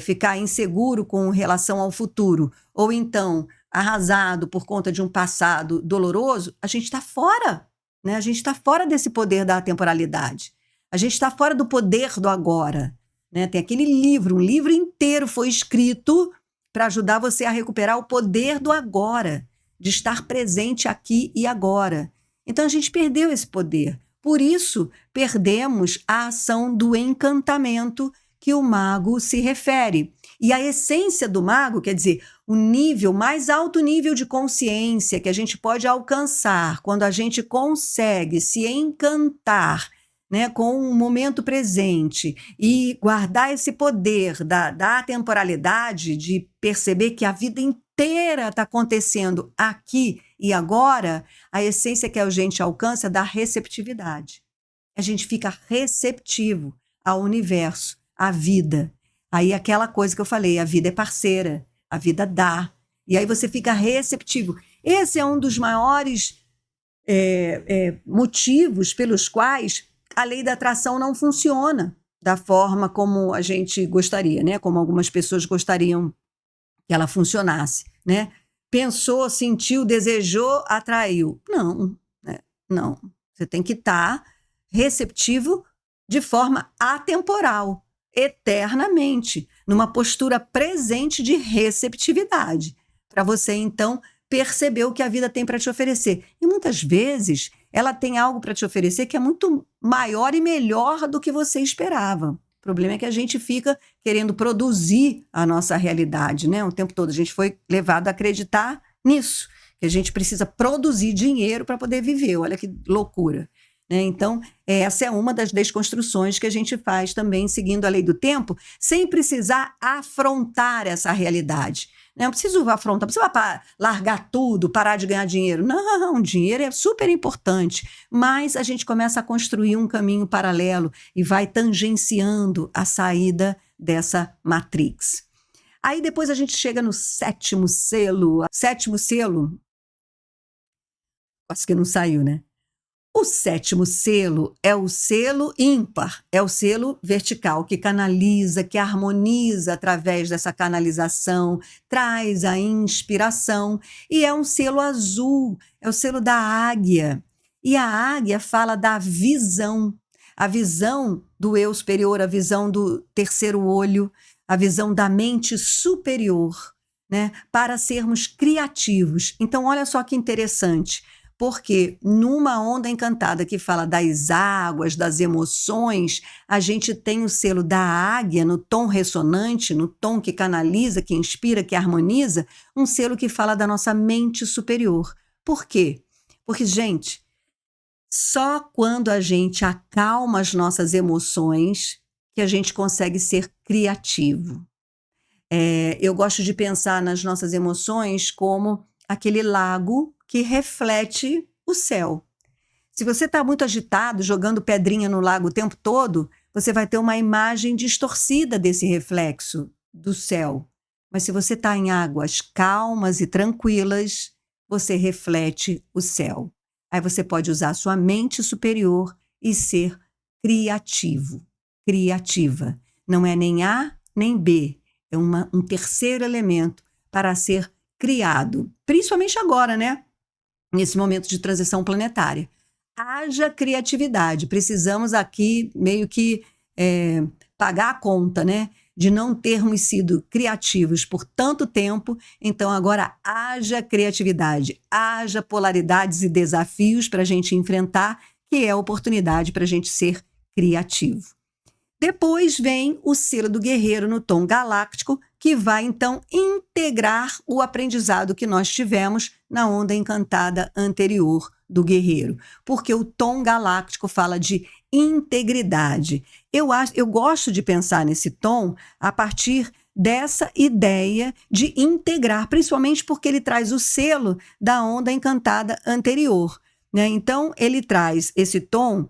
ficar inseguro com relação ao futuro, ou então arrasado por conta de um passado doloroso, a gente está fora, né? A gente está fora desse poder da atemporalidade. A gente está fora do poder do agora. Né? Tem aquele livro, um livro inteiro foi escrito para ajudar você a recuperar o poder do agora, de estar presente aqui e agora. Então a gente perdeu esse poder. Por isso, perdemos a ação do encantamento que o mago se refere. E a essência do mago, quer dizer, o nível, mais alto nível de consciência que a gente pode alcançar quando a gente consegue se encantar, né, com o momento presente e guardar esse poder da temporalidade, de perceber que a vida inteira está acontecendo aqui e agora, a essência que a gente alcança é da receptividade. A gente fica receptivo ao universo, à vida. Aí aquela coisa que eu falei, a vida é parceira, a vida dá. E aí você fica receptivo. Esse é um dos maiores motivos pelos quais a lei da atração não funciona da forma como a gente gostaria, né? Como algumas pessoas gostariam que ela funcionasse, né? Pensou, sentiu, desejou, atraiu. Não, né? Não. Você tem que estar receptivo de forma atemporal, eternamente, numa postura presente de receptividade, para você, então, perceber o que a vida tem para te oferecer. E muitas vezes ela tem algo para te oferecer que é muito maior e melhor do que você esperava. O problema é que a gente fica querendo produzir a nossa realidade, né? O tempo todo a gente foi levado a acreditar nisso, que a gente precisa produzir dinheiro para poder viver. Olha que loucura. Né? Então, essa é uma das desconstruções que a gente faz também, seguindo a lei do tempo, sem precisar afrontar essa realidade. Não preciso afrontar, não precisa largar tudo, parar de ganhar dinheiro. Não, dinheiro é super importante, mas a gente começa a construir um caminho paralelo e vai tangenciando a saída dessa matrix. Aí depois a gente chega no sétimo selo. Sétimo selo, acho que não saiu, né? O sétimo selo é o selo ímpar, é o selo vertical, que canaliza, que harmoniza através dessa canalização, traz a inspiração, e é um selo azul, é o selo da águia. E a águia fala da visão, a visão do eu superior, a visão do terceiro olho, a visão da mente superior, né? Para sermos criativos. Então, olha só que interessante, porque numa onda encantada que fala das águas, das emoções, a gente tem o selo da águia no tom ressonante, no tom que canaliza, que inspira, que harmoniza, um selo que fala da nossa mente superior. Por quê? Porque, gente, só quando a gente acalma as nossas emoções que a gente consegue ser criativo. Eu gosto de pensar nas nossas emoções como aquele lago que reflete o céu. Se você está muito agitado, jogando pedrinha no lago o tempo todo, você vai ter uma imagem distorcida desse reflexo do céu. Mas se você está em águas calmas e tranquilas, você reflete o céu. Aí você pode usar a sua mente superior e ser criativo, criativa. Não é nem A nem B, é um terceiro elemento para ser criado. Principalmente agora, né? Nesse momento de transição planetária. Haja criatividade. Precisamos aqui meio que pagar a conta, né? De não termos sido criativos por tanto tempo. Então, agora haja criatividade, haja polaridades e desafios para a gente enfrentar, que é a oportunidade para a gente ser criativo. Depois vem o selo do guerreiro no tom galáctico, que vai então integrar o aprendizado que nós tivemos na onda encantada anterior do guerreiro, porque o tom galáctico fala de integridade. Eu gosto de pensar nesse tom a partir dessa ideia de integrar, principalmente porque ele traz o selo da onda encantada anterior, né? Então, ele traz esse tom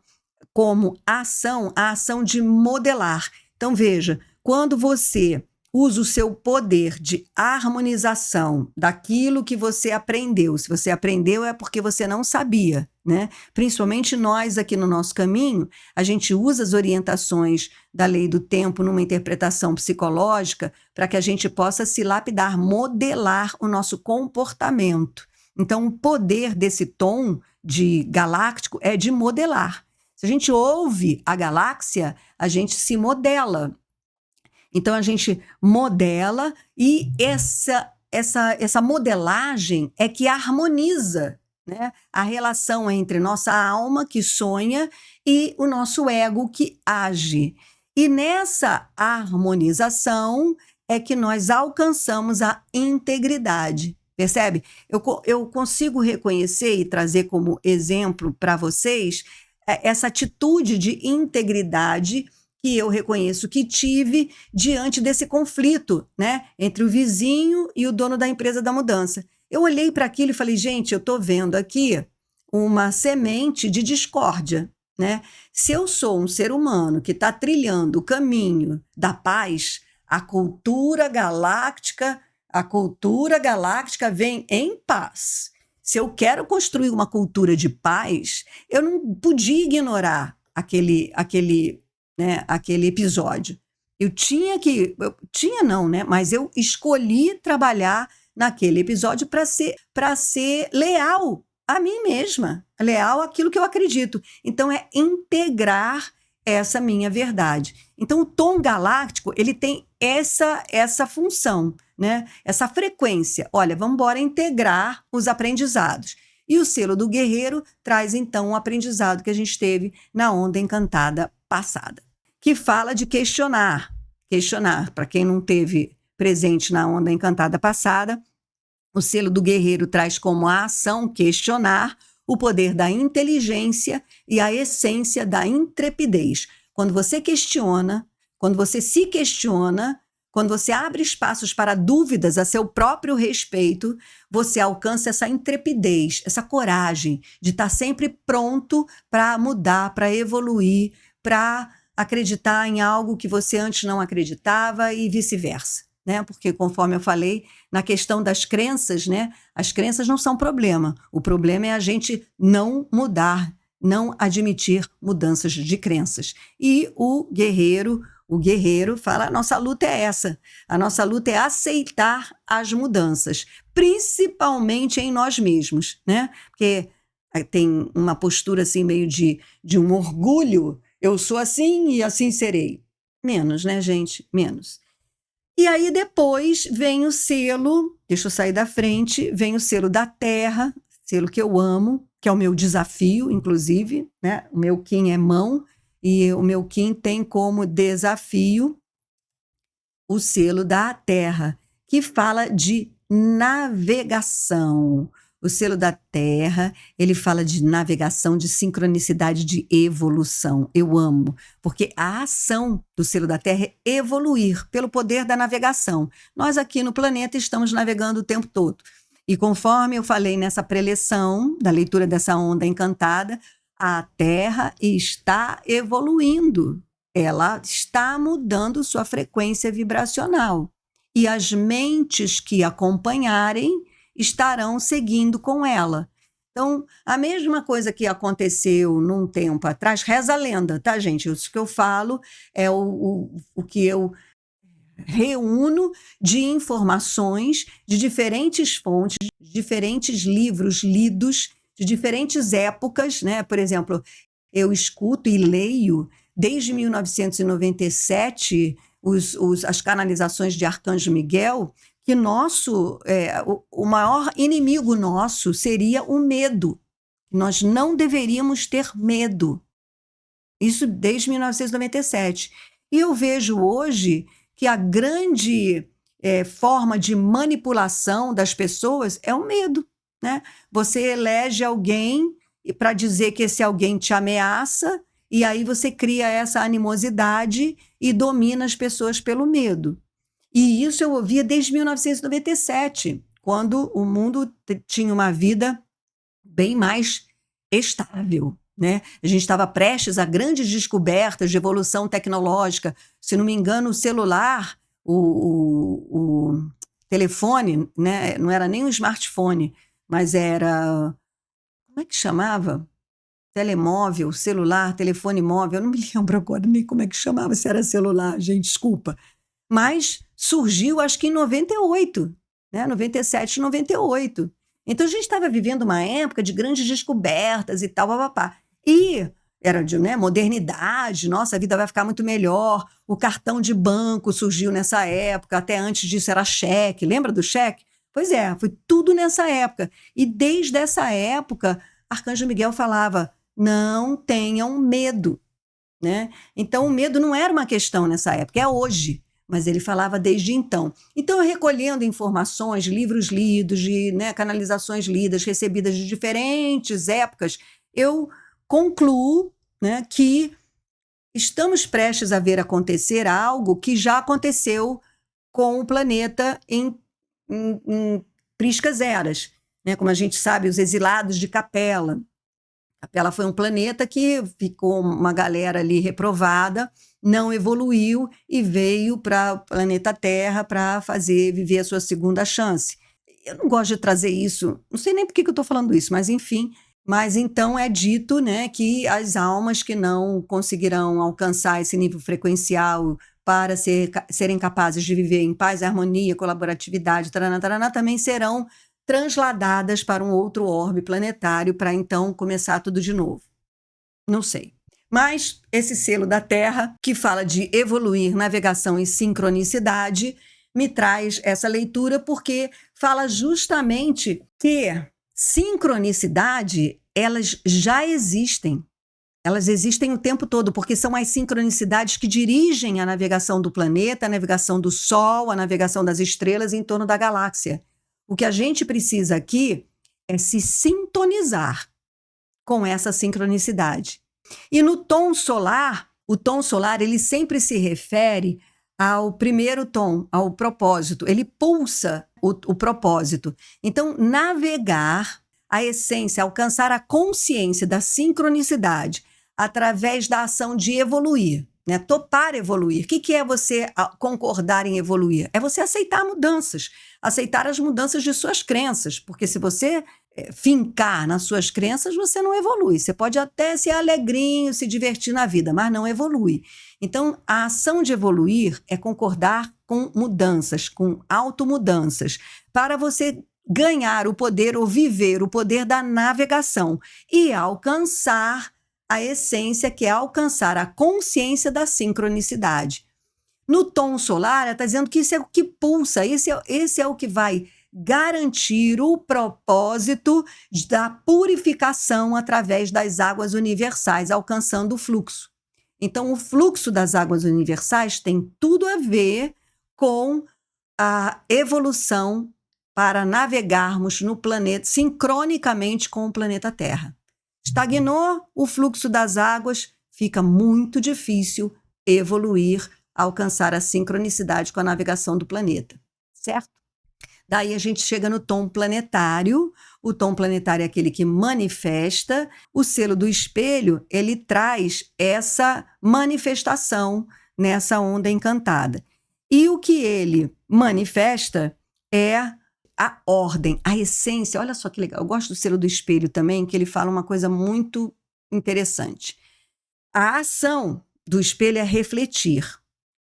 como a ação de modelar. Então, veja, quando você usa o seu poder de harmonização daquilo que você aprendeu, se você aprendeu é porque você não sabia, né? Principalmente nós aqui no nosso caminho, a gente usa as orientações da lei do tempo numa interpretação psicológica para que a gente possa se lapidar, modelar o nosso comportamento. Então, o poder desse tom de galáctico é de modelar. Se a gente ouve a galáxia, a gente se modela. Então, a gente modela e essa modelagem é que harmoniza, né, a relação entre nossa alma, que sonha, e o nosso ego, que age. E nessa harmonização é que nós alcançamos a integridade. Percebe? Eu consigo reconhecer e trazer como exemplo para vocês essa atitude de integridade que eu reconheço que tive diante desse conflito, né, entre o vizinho e o dono da empresa da mudança. Eu olhei para aquilo e falei, gente, eu estou vendo aqui uma semente de discórdia, né? Se eu sou um ser humano que está trilhando o caminho da paz, a cultura galáctica vem em paz. Se eu quero construir uma cultura de paz, eu não podia ignorar aquele episódio. Mas eu escolhi trabalhar naquele episódio para ser leal a mim mesma, leal àquilo que eu acredito. Então, é integrar essa minha verdade. Então, o tom galáctico, ele tem essa função, né? Essa frequência. Olha, vamos embora integrar os aprendizados. E o selo do guerreiro traz, então, o aprendizado que a gente teve na onda encantada passada, que fala de questionar. Questionar, para quem não teve presente na onda encantada passada, o selo do guerreiro traz como a ação questionar, o poder da inteligência e a essência da intrepidez. Quando você questiona, quando você se questiona, quando você abre espaços para dúvidas a seu próprio respeito, você alcança essa intrepidez, essa coragem de estar sempre pronto para mudar, para evoluir, para acreditar em algo que você antes não acreditava e vice-versa, né? Porque, conforme eu falei, na questão das crenças, né? As crenças não são problema. O problema é a gente não mudar, não admitir mudanças de crenças. E o guerreiro fala, a nossa luta é essa. A nossa luta é aceitar as mudanças, principalmente em nós mesmos, né? Porque tem uma postura assim meio de um orgulho, eu sou assim e assim serei. Menos, né, gente? Menos. E aí depois vem o selo, deixa eu sair da frente, vem o selo da terra, selo que eu amo, que é o meu desafio, inclusive, né? O meu Kim é mão, e o meu Kim tem como desafio o selo da terra, que fala de navegação. O selo da terra, ele fala de navegação, de sincronicidade, de evolução. Eu amo, porque a ação do selo da terra é evoluir pelo poder da navegação. Nós aqui no planeta estamos navegando o tempo todo. E conforme eu falei nessa preleção, da leitura dessa onda encantada, a terra está evoluindo. Ela está mudando sua frequência vibracional. E as mentes que acompanharem estarão seguindo com ela. Então, a mesma coisa que aconteceu num tempo atrás, reza a lenda, tá, gente? Isso que eu falo é o que eu reúno de informações de diferentes fontes, de diferentes livros lidos, de diferentes épocas, né? Por exemplo, eu escuto e leio desde 1997 as canalizações de Arcanjo Miguel, que o maior inimigo nosso seria o medo. Nós não deveríamos ter medo. Isso desde 1997. E eu vejo hoje que a grande forma de manipulação das pessoas é o medo, né? Você elege alguém para dizer que esse alguém te ameaça, e aí você cria essa animosidade e domina as pessoas pelo medo. E isso eu ouvia desde 1997, quando o mundo tinha uma vida bem mais estável, né? A gente estava prestes a grandes descobertas de evolução tecnológica. Se não me engano, o celular, o telefone, né? Não era nem um smartphone, mas era... Como é que chamava? Telemóvel, celular, telefone móvel, eu não me lembro agora nem como é que chamava, se era celular, gente, desculpa. Mas surgiu, acho que em 98, né? 97, 98. Então, a gente estava vivendo uma época de grandes descobertas e tal, papapá. E era de modernidade, nossa, a vida vai ficar muito melhor. O cartão de banco surgiu nessa época, até antes disso era cheque. Lembra do cheque? Pois é, foi tudo nessa época. E desde essa época, Arcanjo Miguel falava, não tenham medo, né? Então, o medo não era uma questão nessa época, é hoje. Mas ele falava desde então. Então, eu recolhendo informações, livros lidos, canalizações lidas, recebidas de diferentes épocas, eu concluo, né, que estamos prestes a ver acontecer algo que já aconteceu com o planeta em priscas eras. Né? Como a gente sabe, os exilados de Capela. Capela foi um planeta que ficou uma galera ali reprovada, não evoluiu e veio para o planeta Terra para viver a sua segunda chance. Eu não gosto de trazer isso, não sei nem por que eu estou falando isso, mas enfim. Mas então é dito, né, que as almas que não conseguirão alcançar esse nível frequencial para serem capazes de viver em paz, harmonia, colaboratividade, taraná, taraná, também serão transladadas para um outro orbe planetário para então começar tudo de novo. Não sei. Mas esse selo da Terra, que fala de evoluir, navegação e sincronicidade, me traz essa leitura porque fala justamente que sincronicidade, elas já existem. Elas existem o tempo todo, porque são as sincronicidades que dirigem a navegação do planeta, a navegação do Sol, a navegação das estrelas em torno da galáxia. O que a gente precisa aqui é se sintonizar com essa sincronicidade. E no tom solar, o tom solar ele sempre se refere ao primeiro tom, ao propósito. Ele pulsa o propósito. Então, navegar a essência, alcançar a consciência da sincronicidade através da ação de evoluir, né? Topar evoluir. O que é você concordar em evoluir? É você aceitar mudanças, aceitar as mudanças de suas crenças, porque se você fincar nas suas crenças, você não evolui. Você pode até ser alegrinho, se divertir na vida, mas não evolui. Então, a ação de evoluir é concordar com mudanças, com automudanças, para você ganhar o poder ou viver o poder da navegação e alcançar a essência, que é alcançar a consciência da sincronicidade. No tom solar, ela está dizendo que isso é o que pulsa, esse é o que vai garantir o propósito da purificação através das águas universais, alcançando o fluxo. Então, o fluxo das águas universais tem tudo a ver com a evolução para navegarmos no planeta, sincronicamente com o planeta Terra. Estagnou o fluxo das águas, fica muito difícil evoluir, alcançar a sincronicidade com a navegação do planeta, certo? Daí a gente chega no tom planetário. O tom planetário é aquele que manifesta. O selo do espelho, ele traz essa manifestação nessa onda encantada. E o que ele manifesta é a ordem, a essência. Olha só que legal. Eu gosto do selo do espelho também, que ele fala uma coisa muito interessante. A ação do espelho é refletir.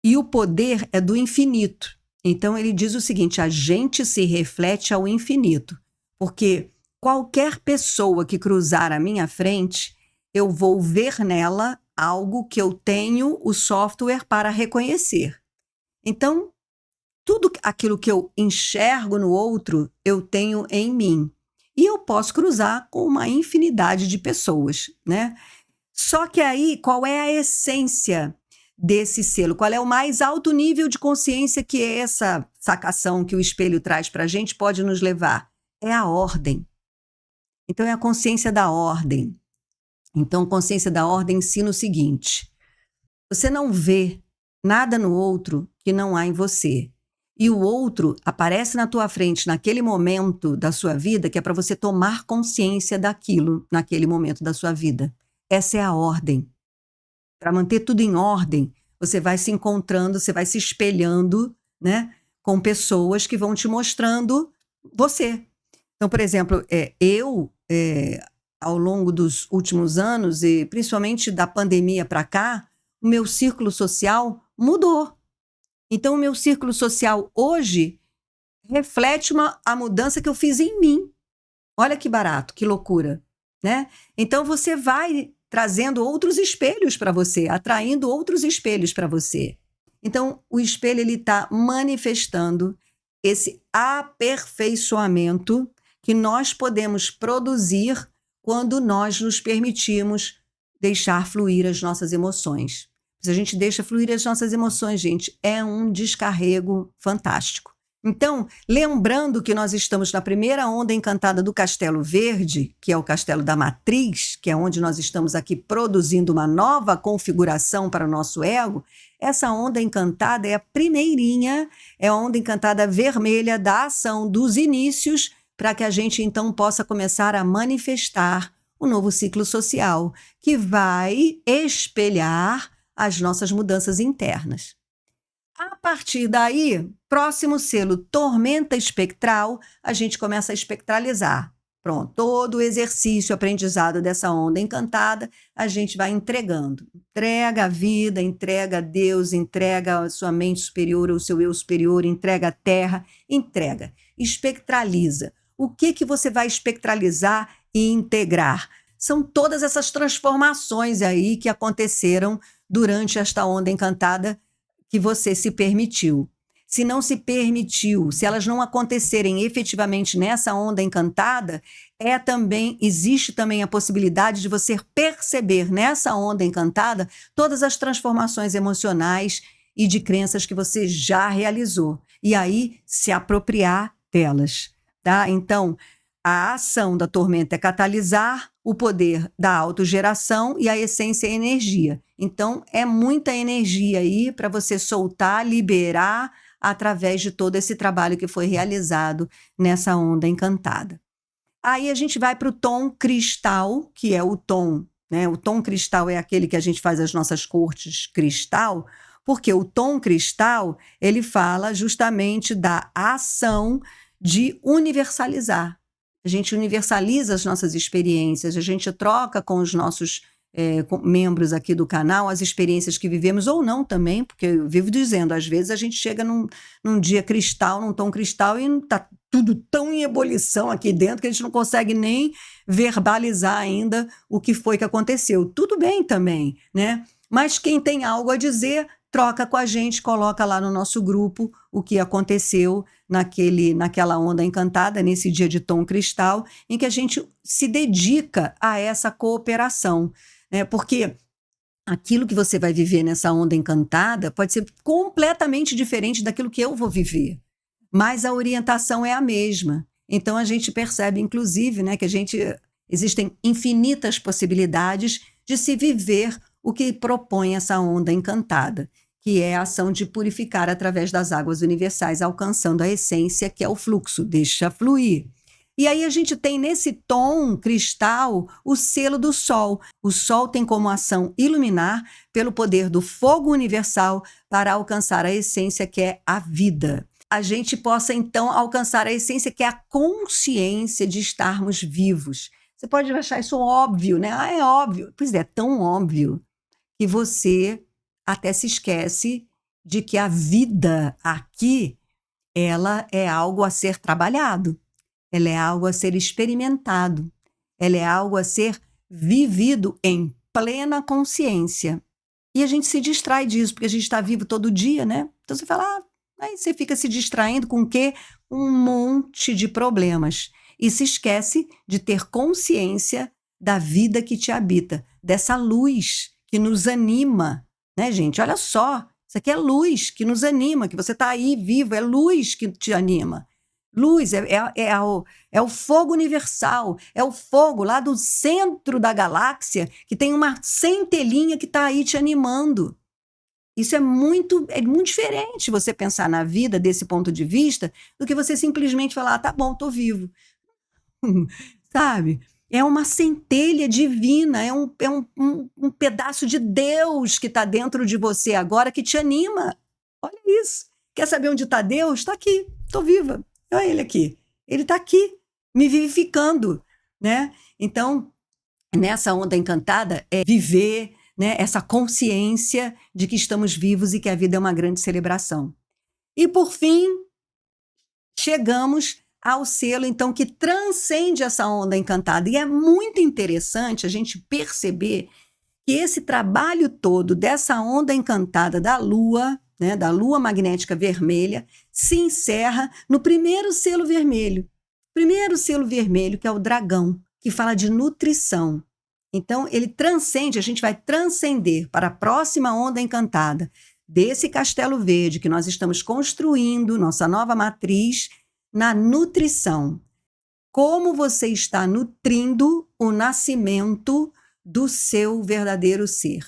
E o poder é do infinito. Então, ele diz o seguinte: a gente se reflete ao infinito, porque qualquer pessoa que cruzar a minha frente, eu vou ver nela algo que eu tenho o software para reconhecer. Então, tudo aquilo que eu enxergo no outro, eu tenho em mim. E eu posso cruzar com uma infinidade de pessoas, né? Só que aí, qual é a essência desse selo? Qual é o mais alto nível de consciência que essa sacação que o espelho traz para a gente pode nos levar? É a ordem. Então, é a consciência da ordem. Então, a consciência da ordem ensina o seguinte: você não vê nada no outro que não há em você. E o outro aparece na tua frente naquele momento da sua vida que é para você tomar consciência daquilo naquele momento da sua vida. Essa é a ordem. Para manter tudo em ordem, você vai se encontrando, você vai se espelhando, né, com pessoas que vão te mostrando você. Então, por exemplo, ao longo dos últimos anos, e principalmente da pandemia para cá, o meu círculo social mudou. Então, o meu círculo social hoje reflete a mudança que eu fiz em mim. Olha que barato, que loucura, né? Então, você vai trazendo outros espelhos para você, atraindo outros espelhos para você. Então, o espelho ele está manifestando esse aperfeiçoamento que nós podemos produzir quando nós nos permitimos deixar fluir as nossas emoções. Se a gente deixa fluir as nossas emoções, gente, é um descarrego fantástico. Então, lembrando que nós estamos na primeira onda encantada do Castelo Verde, que é o Castelo da Matriz, que é onde nós estamos aqui produzindo uma nova configuração para o nosso ego, essa onda encantada é a primeirinha, é a onda encantada vermelha da ação dos inícios, para que a gente então possa começar a manifestar o novo ciclo social, que vai espelhar as nossas mudanças internas. A partir daí, próximo selo, tormenta espectral, a gente começa a espectralizar. Pronto, todo o exercício, aprendizado dessa onda encantada, a gente vai entregando. Entrega a vida, entrega a Deus, entrega a sua mente superior, o seu eu superior, entrega a terra, entrega. Espectraliza. O que você vai espectralizar e integrar? São todas essas transformações aí que aconteceram durante esta onda encantada que você se permitiu. Se não se permitiu, se elas não acontecerem efetivamente nessa onda encantada, existe também a possibilidade de você perceber nessa onda encantada todas as transformações emocionais e de crenças que você já realizou. E aí se apropriar delas, tá? Então, a ação da tormenta é catalisar o poder da autogeração e a essência é energia. Então, é muita energia aí para você soltar, liberar através de todo esse trabalho que foi realizado nessa onda encantada. Aí a gente vai para o tom cristal, que é o tom, né? O tom cristal é aquele que a gente faz as nossas cortes cristal, porque o tom cristal, ele fala justamente da ação de universalizar. A gente universaliza as nossas experiências, a gente troca com os nossos membros aqui do canal as experiências que vivemos, ou não também, porque eu vivo dizendo, às vezes a gente chega num dia cristal, num tom cristal, e tá tudo tão em ebulição aqui dentro que a gente não consegue nem verbalizar ainda o que foi que aconteceu. Tudo bem também, né? Mas quem tem algo a dizer, troca com a gente, coloca lá no nosso grupo o que aconteceu naquela onda encantada, nesse dia de tom cristal, em que a gente se dedica a essa cooperação, né? Porque aquilo que você vai viver nessa onda encantada pode ser completamente diferente daquilo que eu vou viver, mas a orientação é a mesma. Então a gente percebe, inclusive, né, que existem infinitas possibilidades de se viver o que propõe essa onda encantada, que é a ação de purificar através das águas universais, alcançando a essência, que é o fluxo, deixa fluir. E aí a gente tem nesse tom cristal o selo do Sol. O Sol tem como ação iluminar pelo poder do fogo universal para alcançar a essência, que é a vida. A gente possa então alcançar a essência, que é a consciência de estarmos vivos. Você pode achar isso óbvio, né? Ah, é óbvio. Pois é, tão óbvio que você até se esquece de que a vida aqui, ela é algo a ser trabalhado. Ela é algo a ser experimentado. Ela é algo a ser vivido em plena consciência. E a gente se distrai disso, porque a gente está vivo todo dia, né? Então você fala, aí você fica se distraindo com o quê? Um monte de problemas. E se esquece de ter consciência da vida que te habita, dessa luz que nos anima, né, gente? Olha só, isso aqui é luz que nos anima, que você está aí vivo, é luz que te anima. Luz é o fogo universal, é o fogo lá do centro da galáxia, que tem uma centelhinha que está aí te animando. Isso é muito diferente você pensar na vida desse ponto de vista do que você simplesmente falar, tá bom, tô vivo. Sabe? É uma centelha divina, é um pedaço de Deus que está dentro de você agora que te anima. Olha isso. Quer saber onde está Deus? Está aqui, tô viva. Olha ele aqui. Ele está aqui, me vivificando, né? Então, nessa onda encantada é viver, né, essa consciência de que estamos vivos e que a vida é uma grande celebração. E, por fim, chegamos ao selo, então, que transcende essa onda encantada. E é muito interessante a gente perceber que esse trabalho todo dessa onda encantada da Lua, né, da Lua magnética vermelha, se encerra no primeiro selo vermelho. Primeiro selo vermelho, que é o dragão, que fala de nutrição. Então, ele transcende, a gente vai transcender para a próxima onda encantada desse castelo verde que nós estamos construindo, nossa nova matriz, na nutrição. Como você está nutrindo o nascimento do seu verdadeiro ser?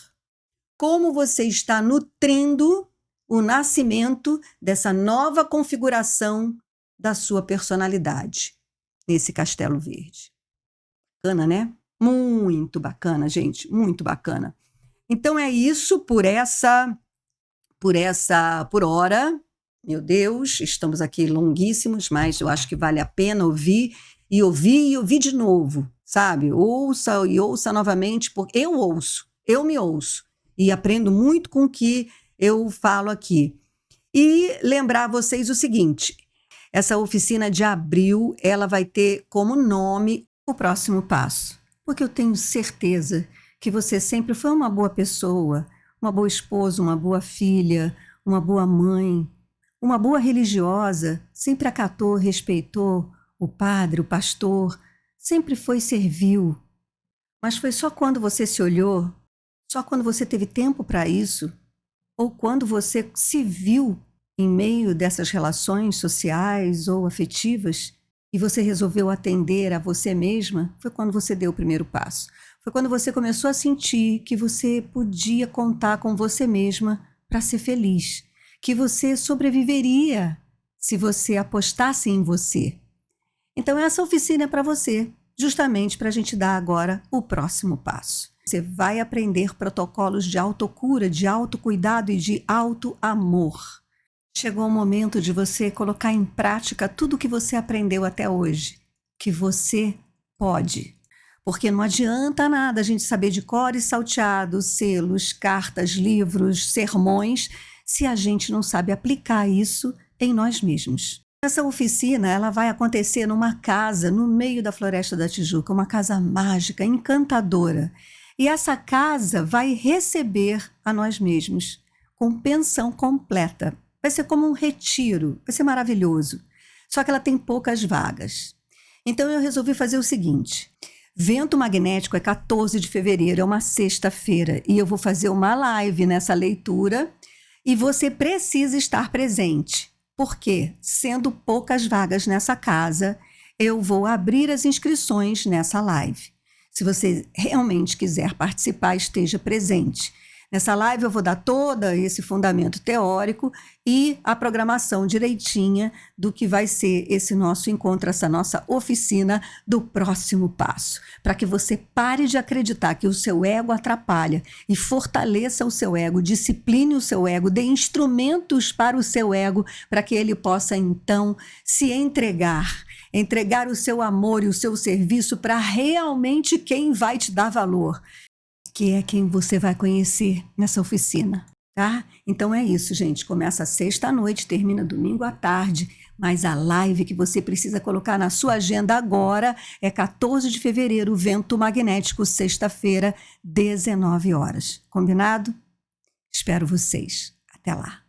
Como você está nutrindo o nascimento dessa nova configuração da sua personalidade nesse castelo verde? Bacana, né? Muito bacana, gente, muito bacana. Então é isso por hora. Meu Deus, estamos aqui longuíssimos, mas eu acho que vale a pena ouvir de novo, sabe? Ouça e ouça novamente, porque eu me ouço e aprendo muito com o que eu falo aqui. E lembrar vocês o seguinte, essa oficina de abril, ela vai ter como nome o próximo passo, porque eu tenho certeza que você sempre foi uma boa pessoa, uma boa esposa, uma boa filha, uma boa mãe, uma boa religiosa, sempre acatou, respeitou o padre, o pastor, sempre foi servil. Mas foi só quando você se olhou, só quando você teve tempo para isso, ou quando você se viu em meio dessas relações sociais ou afetivas e você resolveu atender a você mesma, foi quando você deu o primeiro passo. Foi quando você começou a sentir que você podia contar com você mesma para ser feliz, que você sobreviveria se você apostasse em você. Então essa oficina é para você, justamente para a gente dar agora o próximo passo. Você vai aprender protocolos de autocura, de autocuidado e de autoamor. Chegou o momento de você colocar em prática tudo o que você aprendeu até hoje, que você pode. Porque não adianta nada a gente saber de cor e salteado, selos, cartas, livros, sermões, se a gente não sabe aplicar isso em nós mesmos. Essa oficina, ela vai acontecer numa casa no meio da Floresta da Tijuca, uma casa mágica, encantadora. E essa casa vai receber a nós mesmos, com pensão completa. Vai ser como um retiro, vai ser maravilhoso. Só que ela tem poucas vagas. Então eu resolvi fazer o seguinte: Vento Magnético é 14 de fevereiro, é uma sexta-feira, e eu vou fazer uma live nessa leitura e você precisa estar presente. Porque, sendo poucas vagas nessa casa, eu vou abrir as inscrições nessa live. Se você realmente quiser participar, esteja presente. Nessa live eu vou dar todo esse fundamento teórico e a programação direitinha do que vai ser esse nosso encontro, essa nossa oficina do próximo passo. Para que você pare de acreditar que o seu ego atrapalha e fortaleça o seu ego, discipline o seu ego, dê instrumentos para o seu ego para que ele possa então se entregar o seu amor e o seu serviço para realmente quem vai te dar valor, que é quem você vai conhecer nessa oficina, tá? Então é isso, gente. Começa sexta à noite, termina domingo à tarde, mas a live que você precisa colocar na sua agenda agora é 14 de fevereiro, Vento Magnético, sexta-feira, 19 horas. Combinado? Espero vocês. Até lá.